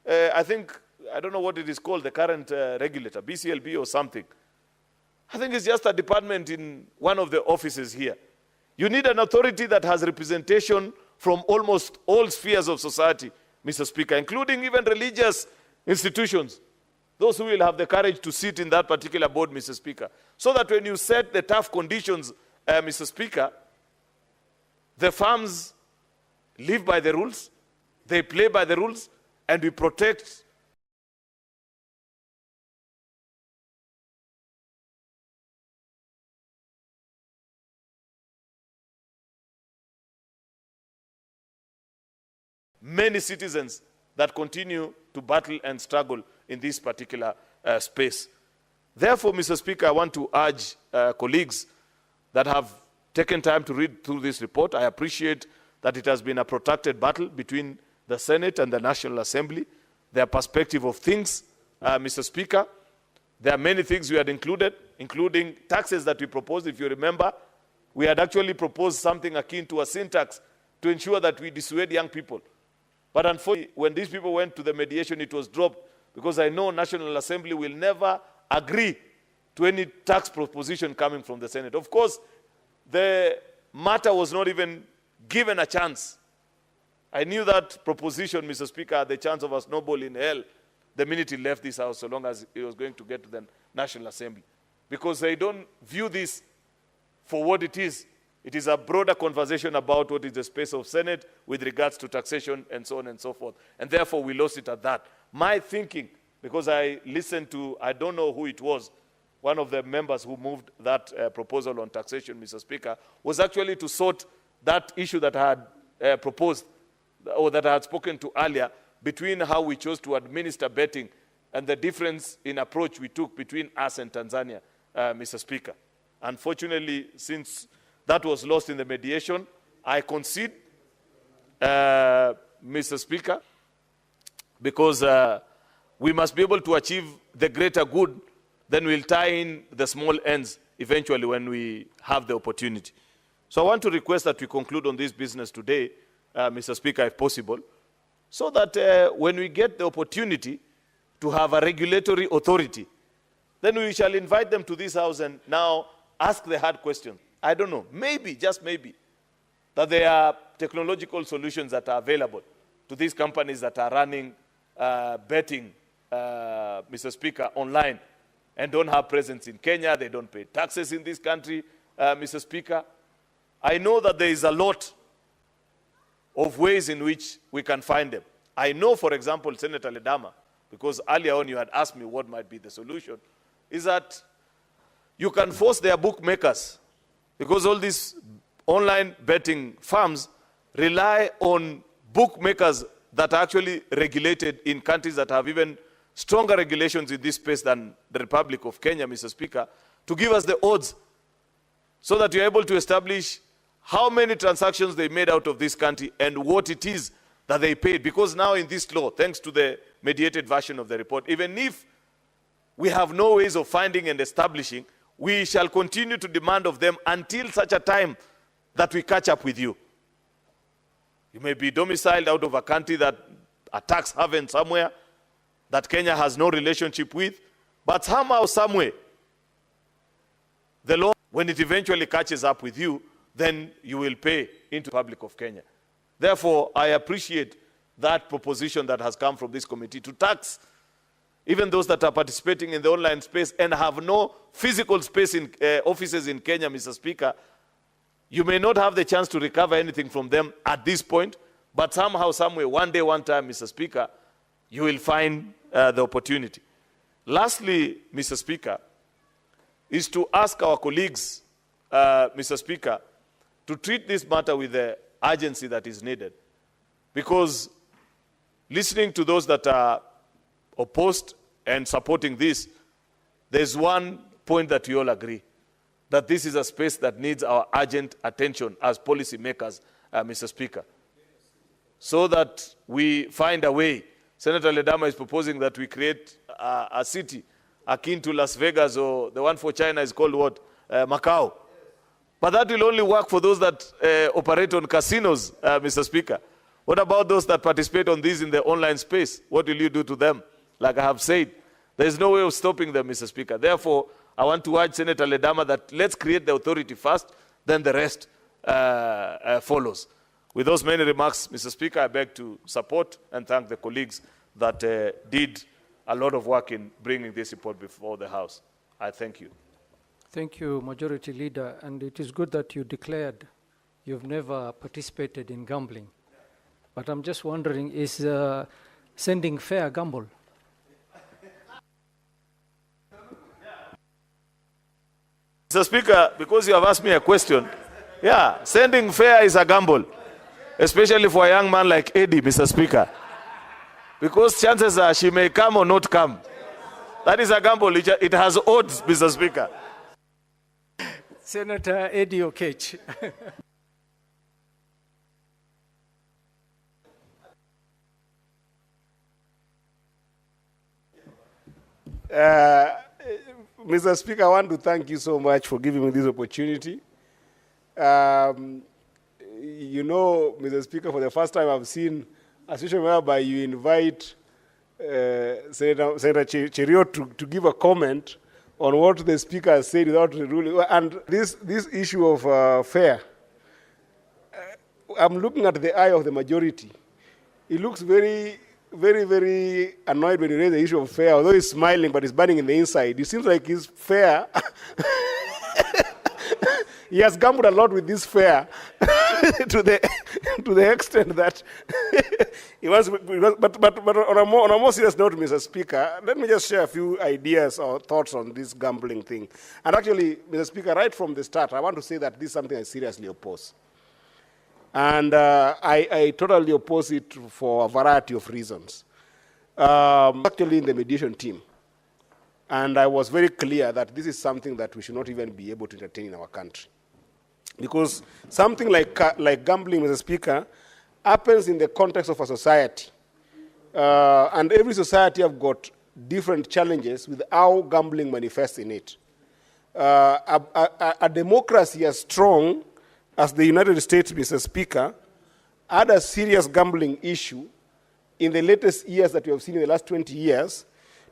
I think, I don't know what it is called, the current regulator, BCLB or something. I think it's just a department in one of the offices here. You need an authority that has representation from almost all spheres of society, Mr. Speaker, including even religious institutions. Those who will have the courage to sit in that particular board, Mr. Speaker. So that when you set the tough conditions, Mr. Speaker, the firms live by the rules, they play by the rules, and we protect many citizens that continue to battle and struggle in this particular space. Therefore, Mr. Speaker, I want to urge colleagues that have taken time to read through this report. I appreciate that it has been a protracted battle between the Senate and the National Assembly, their perspective of things, Mr. Speaker. There are many things we had included, including taxes that we proposed. If you remember, we had actually proposed something akin to a sin tax to ensure that we dissuade young people. But unfortunately, when these people went to the mediation, it was dropped because I know National Assembly will never agree to any tax proposition coming from the Senate. Of course, the matter was not even given a chance. I knew that proposition, Mr. Speaker, had the chance of a snowball in hell the minute he left this house, so long as he was going to get to the National Assembly. Because they don't view this for what it is. It is a broader conversation about what is the space of Senate with regards to taxation and so on and so forth. And therefore, we lost it at that. My thinking, because I listened to, I don't know who it was, one of the members who moved that proposal on taxation, Mr. Speaker, was actually to sort that issue that I had proposed, or that I had spoken to earlier, between how we chose to administer betting and the difference in approach we took between us and Tanzania, Mr. Speaker. Unfortunately, since that was lost in the mediation, I concede, Mr. Speaker, because we must be able to achieve the greater good, then we'll tie in the small ends eventually when we have the opportunity. So I want to request that we conclude on this business today, Mr. Speaker, if possible, so that when we get the opportunity to have a regulatory authority, then we shall invite them to this house and now ask the hard questions. I don't know, maybe, just maybe, that there are technological solutions that are available to these companies that are running betting, Mr. Speaker, online and don't have presence in Kenya, they don't pay taxes in this country, Mr. Speaker. I know that there is a lot of ways in which we can find them. I know, for example, Senator Ledama, because earlier on you had asked me what might be the solution, is that you can force their bookmakers, because all these online betting firms rely on bookmakers that are actually regulated in countries that have even stronger regulations in this space than the Republic of Kenya, Mr. Speaker, to give us the odds so that you're able to establish how many transactions they made out of this country and what it is that they paid. Because now in this law, thanks to the mediated version of the report, even if we have no ways of finding and establishing, we shall continue to demand of them until such a time that we catch up with you. You may be domiciled out of a country that a tax haven somewhere that Kenya has no relationship with, but somehow, someway, the law, when it eventually catches up with you, then you will pay into the Republic of Kenya. Therefore, I appreciate that proposition that has come from this committee to tax even those that are participating in the online space and have no physical space in offices in Kenya, Mr. Speaker. You may not have the chance to recover anything from them at this point, but somehow, someway, one day, one time, Mr. Speaker, you will find the opportunity. Lastly, Mr. Speaker, is to ask our colleagues, Mr. Speaker, to treat this matter with the urgency that is needed. Because listening to those that are opposed and supporting this, there's one point that we all agree, that this is a space that needs our urgent attention as policy makers, Mr. Speaker, so that we find a way. Senator Ledama is proposing that we create a city akin to Las Vegas, or the one for China is called what? Macau. But that will only work for those that operate on casinos, Mr. Speaker. What about those that participate on these in the online space? What will you do to them? Like I have said, there is no way of stopping them, Mr. Speaker. Therefore, I want to urge Senator Ledama that let's create the authority first, then the rest follows. With those many remarks, Mr. Speaker, I beg to support and thank the colleagues that did a lot of work in bringing this report before the House. I thank you. Thank you, Majority Leader. And it is good that you declared you've never participated in gambling. But I'm just wondering, is sending fare a gamble? Mr. Speaker, because you have asked me a question, yeah, sending fare is a gamble, especially for a young man like Eddie, Mr. Speaker. Because chances are she may come or not come. That is a gamble. It has odds, Mr. Speaker. Senator Eddie Okech. Mr. Speaker, I want to thank you so much for giving me this opportunity. You know, Mr. Speaker, for the first time I've seen a situation whereby you invite Senator Cheruiyot to give a comment on what the Speaker has said without ruling. And this issue of fare, I'm looking at the eye of the majority. He looks very annoyed when you raise the issue of fare, although he's smiling, but he's burning in the inside. It seems like his fare, he has gambled a lot with this fare to the extent that he wants. But on a more serious note, Mr. Speaker, let me just share a few ideas or thoughts on this gambling thing. And actually, Mr. Speaker, right from the start, I want to say that this is something I seriously oppose. And I totally oppose it for a variety of reasons. Actually in the mediation team. And I was very clear that this is something that we should not even be able to entertain in our country. Because something like gambling, Mr. Speaker, happens in the context of a society. And every society have got different challenges with how gambling manifests in it. A democracy as strong as the United States, Mr. Speaker, had a serious gambling issue in the latest years that we have seen in the last 20 years,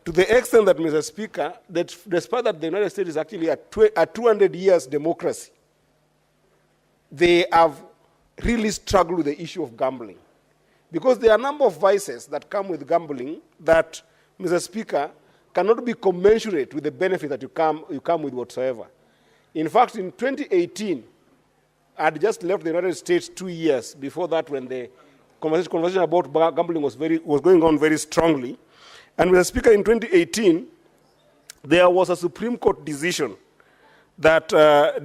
to the extent that, Mr. Speaker, that despite that the United States is actually a 200 years democracy, they have really struggled with the issue of gambling. Because there are a number of vices that come with gambling that, Mr. Speaker, cannot be commensurate with the benefit that you come with whatsoever. In fact, in 2018, I had just left the United States 2 years before that, when the conversation about gambling was going on very strongly. And Mr. Speaker, in 2018, there was a Supreme Court decision that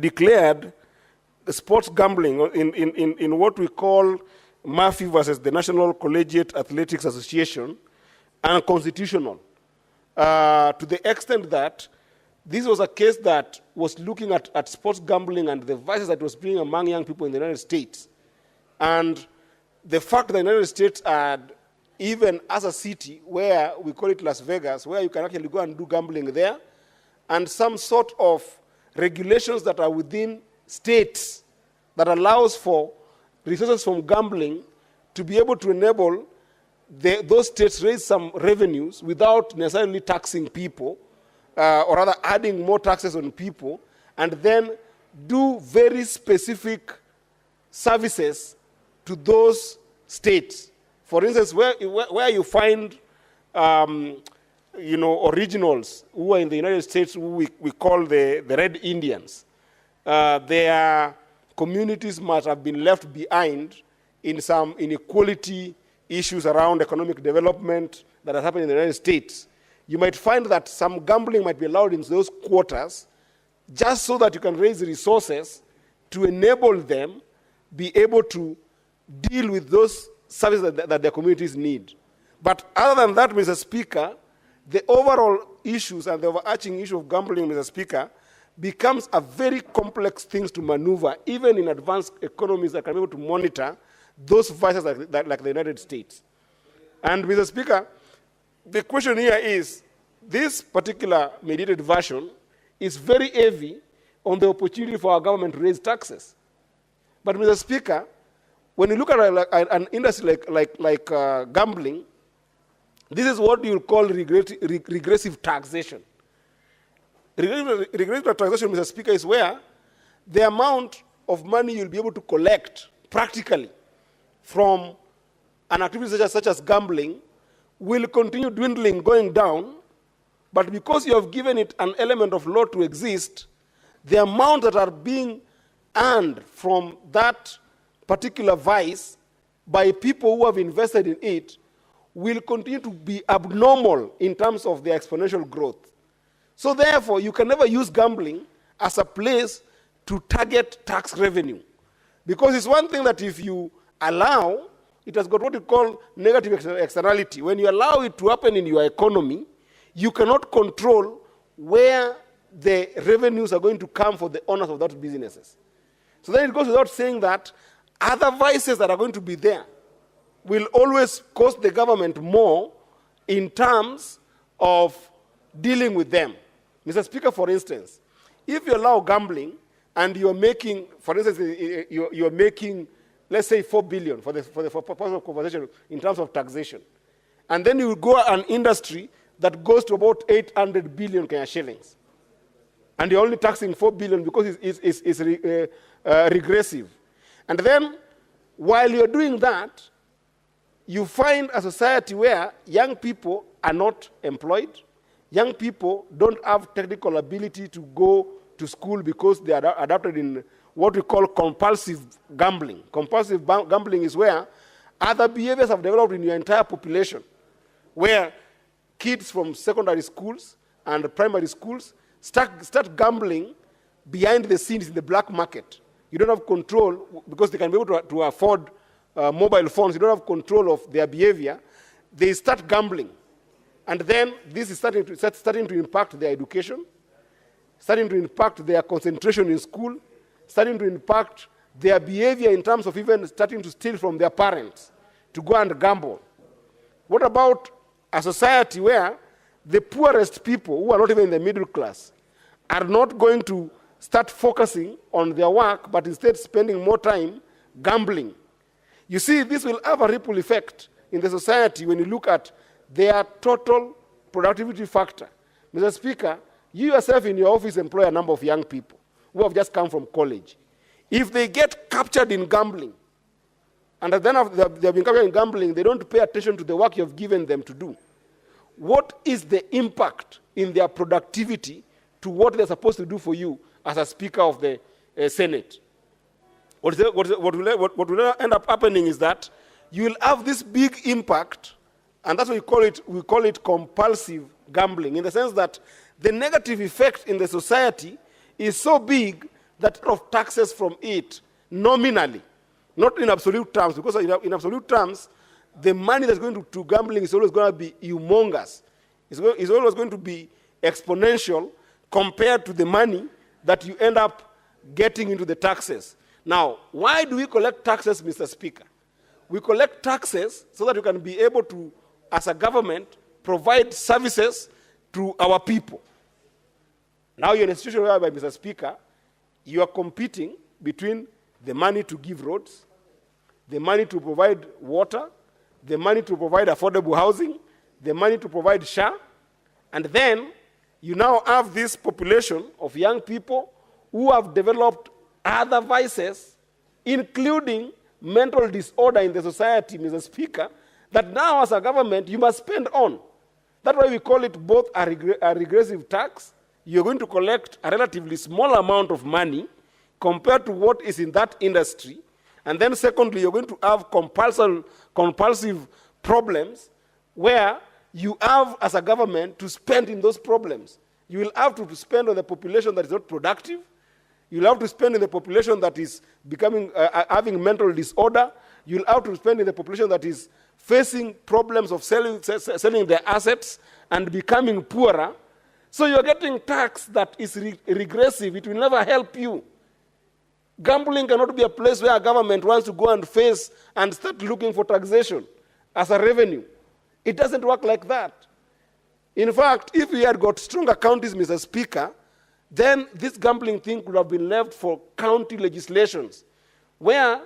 declared sports gambling in what we call Murphy versus the National Collegiate Athletics Association unconstitutional to the extent that this was a case that was looking at sports gambling and the vices that was being among young people in the United States. And the fact that the United States had, even as a city where we call it Las Vegas, where you can actually go and do gambling there, and some sort of regulations that are within states that allows for resources from gambling to be able to enable those states raise some revenues without necessarily taxing people, or rather adding more taxes on people, and then do very specific services to those states. For instance, where you find originals who are in the United States, who we call the Red Indians, their communities must have been left behind in some inequality issues around economic development that has happened in the United States. You might find that some gambling might be allowed in those quarters just so that you can raise resources to enable them be able to deal with those services that their communities need. But other than that, Mr. Speaker, the overall issues and the overarching issue of gambling, Mr. Speaker, becomes a very complex thing to maneuver, even in advanced economies that can be able to monitor those vices like the United States. And Mr. Speaker, the question here is, this particular mediated version is very heavy on the opportunity for our government to raise taxes. But Mr. Speaker, when you look at an industry like gambling, this is what you call regressive taxation. Regressive taxation, Mr. Speaker, is where the amount of money you'll be able to collect practically from an activity such as gambling will continue dwindling, going down, but because you have given it an element of law to exist, the amount that are being earned from that particular vice by people who have invested in it will continue to be abnormal in terms of their exponential growth. So therefore, you can never use gambling as a place to target tax revenue. Because it's one thing that if you allow, it has got what you call negative externality. When you allow it to happen in your economy, you cannot control where the revenues are going to come for the owners of those businesses. So then it goes without saying that other vices that are going to be there will always cost the government more in terms of dealing with them. Mr. Speaker, for instance, if you allow gambling and you're making, for instance, you're making, let's say, 4 billion for purpose of conversation in terms of taxation, and then you go an industry that goes to about 800 billion Kenya shillings, and you're only taxing 4 billion because it's regressive. And then, while you're doing that, you find a society where young people are not employed, young people don't have technical ability to go to school because they are adapted in what we call compulsive gambling. Compulsive gambling is where other behaviors have developed in your entire population, where kids from secondary schools and primary schools start gambling behind the scenes in the black market. You don't have control because they can be able to afford mobile phones. You don't have control of their behavior. They start gambling. And then this is starting to impact their education, starting to impact their concentration in school, starting to impact their behavior in terms of even starting to steal from their parents to go and gamble. What about a society where the poorest people, who are not even in the middle class, are not going to start focusing on their work, but instead spending more time gambling? You see, this will have a ripple effect in the society when you look at their total productivity factor. Mr. Speaker, you yourself in your office employ a number of young people who have just come from college. If they get captured in gambling, and then after they have been captured in gambling, they don't pay attention to the work you have given them to do, what is the impact in their productivity to what they're supposed to do for you as a Speaker of the Senate? What will end up happening is that you will have this big impact, and that's what we call it compulsive gambling, in the sense that the negative effect in the society is so big that of taxes from it nominally, not in absolute terms, because in absolute terms, the money that's going to gambling is always going to be humongous. It's always going to be exponential compared to the money that you end up getting into the taxes. Now, why do we collect taxes, Mr. Speaker? We collect taxes so that you can be able to, as a government, provide services to our people. Now you're in a situation whereby, Mr. Speaker, you are competing between the money to give roads, the money to provide water, the money to provide affordable housing, the money to provide SHA, and then you now have this population of young people who have developed other vices, including mental disorder in the society, Mr. Speaker, that now as a government you must spend on. That's why we call it both a regressive tax. You're going to collect a relatively small amount of money compared to what is in that industry. And then secondly, you're going to have compulsive problems where you have, as a government, to spend in those problems. You will have to spend on the population that is not productive. You'll have to spend in the population that is becoming, having mental disorder. You'll have to spend in the population that is facing problems of selling their assets and becoming poorer. So you're getting tax that is regressive. It will never help you. Gambling cannot be a place where a government wants to go and face and start looking for taxation as a revenue. It doesn't work like that. In fact, if we had got stronger counties, Mr. Speaker, then this gambling thing could have been left for county legislations, where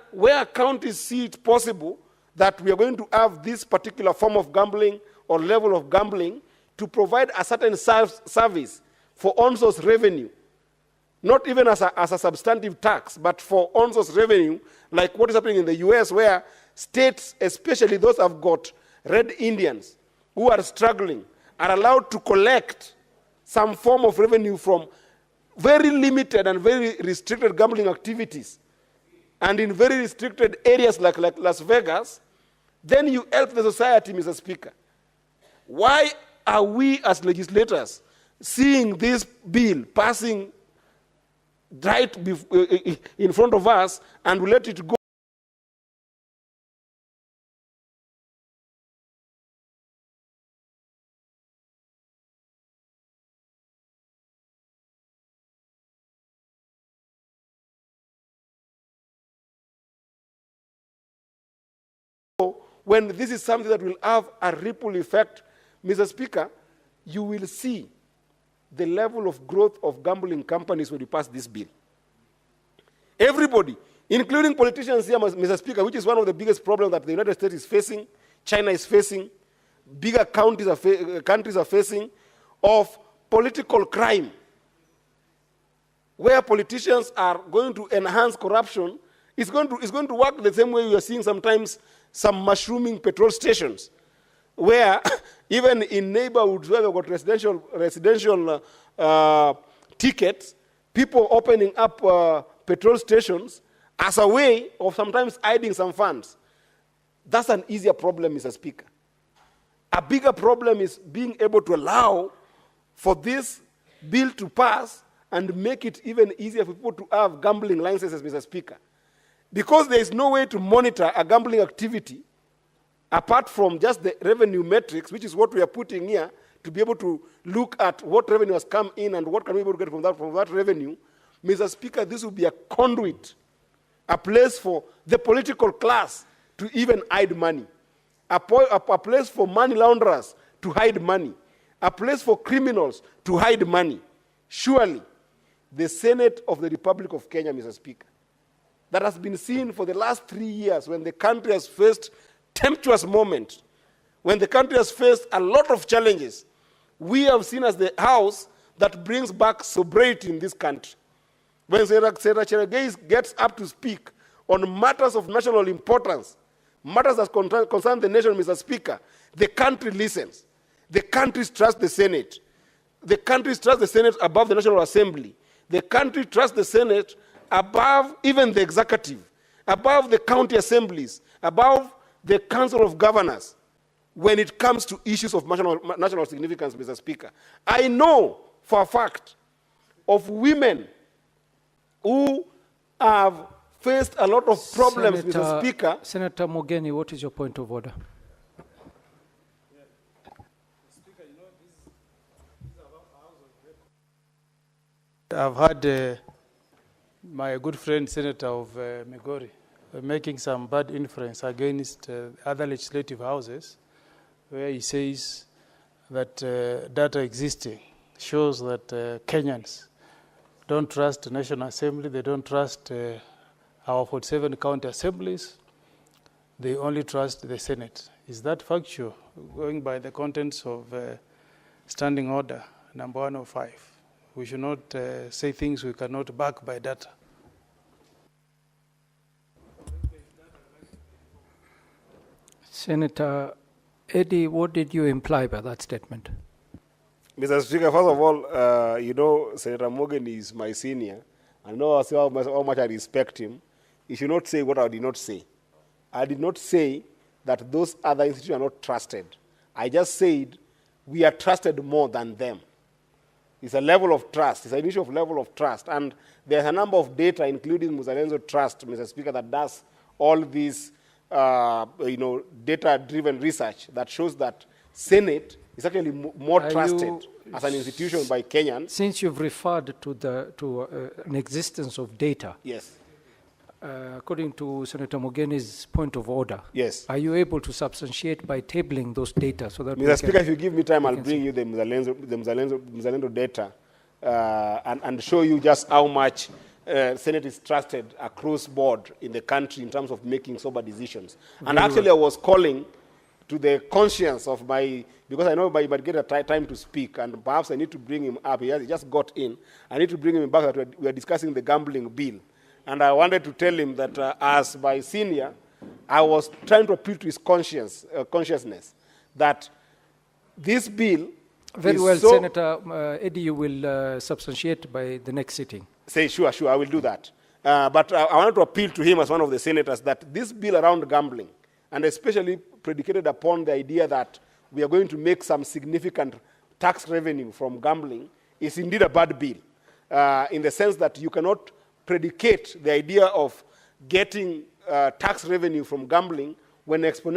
counties see it possible that we are going to have this particular form of gambling or level of gambling to provide a certain service for on-source revenue, not even as a substantive tax, but for on-source revenue, like what is happening in the US, where states, especially those who have got red Indians who are struggling, are allowed to collect some form of revenue from very limited and very restricted gambling activities, and in very restricted areas like Las Vegas, then you help the society, Mr. Speaker. Why are we as legislators seeing this bill passing right in front of us and we let it go? When this is something that will have a ripple effect, Mr. Speaker, you will see the level of growth of gambling companies when you pass this bill. Everybody, including politicians here, Mr. Speaker, which is one of the biggest problems that the United States is facing, China is facing, bigger countries are facing, of political crime, where politicians are going to enhance corruption. It's going to work the same way we are seeing sometimes some mushrooming petrol stations, where even in neighborhoods where they've got residential tickets, people opening up petrol stations as a way of sometimes hiding some funds. That's an easier problem, Mr. Speaker. A bigger problem is being able to allow for this bill to pass and make it even easier for people to have gambling licenses, Mr. Speaker. Because there is no way to monitor a gambling activity apart from just the revenue metrics, which is what we are putting here, to be able to look at what revenue has come in and what can we be able to get from that revenue. Mr. Speaker, this will be a conduit, a place for the political class to even hide money, a place for money launderers to hide money, a place for criminals to hide money. Surely, the Senate of the Republic of Kenya, Mr. Speaker, that has been seen for the last 3 years when the country has faced tempestuous moments, when the country has faced a lot of challenges, we have seen as the house that brings back sobriety in this country. When Senator Cherargei gets up to speak on matters of national importance, matters that concern the nation, Mr. Speaker, the country listens. The country trusts the Senate. The country trusts the Senate above the National Assembly. The country trusts the Senate above even the executive, above the county assemblies, above the Council of Governors, when it comes to issues of national significance, Mr. Speaker. I know for a fact of women who have faced a lot of problems, Mr. Speaker. Senator Mogeni, what is your point of order? I've had my good friend, Senator of Migori, making some bad inference against other legislative houses, where he says that data existing shows that Kenyans don't trust the National Assembly, they don't trust our 47 county assemblies, they only trust the Senate. Is that factual, going by the contents of Standing Order number 105? We should not say things we cannot back by data. Senator Eddie, what did you imply by that statement? Mr. Speaker, first of all, you know, Senator Morgan is my senior. I know how much I respect him. He should not say what I did not say. I did not say that those other institutions are not trusted. I just said we are trusted more than them. It's a level of trust. It's an issue of level of trust. And there's a number of data, including Uzalendo Trust, Mr. Speaker, that does all these data-driven research that shows that Senate is actually more trusted as an institution by Kenyans. Since you've referred to an existence of data, yes. According to Senator Mogeni's point of order, yes. Are you able to substantiate by tabling those data so that Mr. Speaker, if you give me time, I'll bring you the Uzalendo data and show you just how much Senate is trusted across board in the country in terms of making sober decisions. And actually, I was calling to the conscience of because I know I might get a time to speak, and perhaps I need to bring him up. He just got in. I need to bring him back that we are discussing the gambling bill. And I wanted to tell him that as my senior, I was trying to appeal to his consciousness that this bill Very well, Senator Eddie, you will substantiate by the next sitting. Sure, I will do that. But I wanted to appeal to him as one of the senators that this bill around gambling, and especially predicated upon the idea that we are going to make some significant tax revenue from gambling, is indeed a bad bill, in the sense that you cannot predicate the idea of getting tax revenue from gambling when exponentially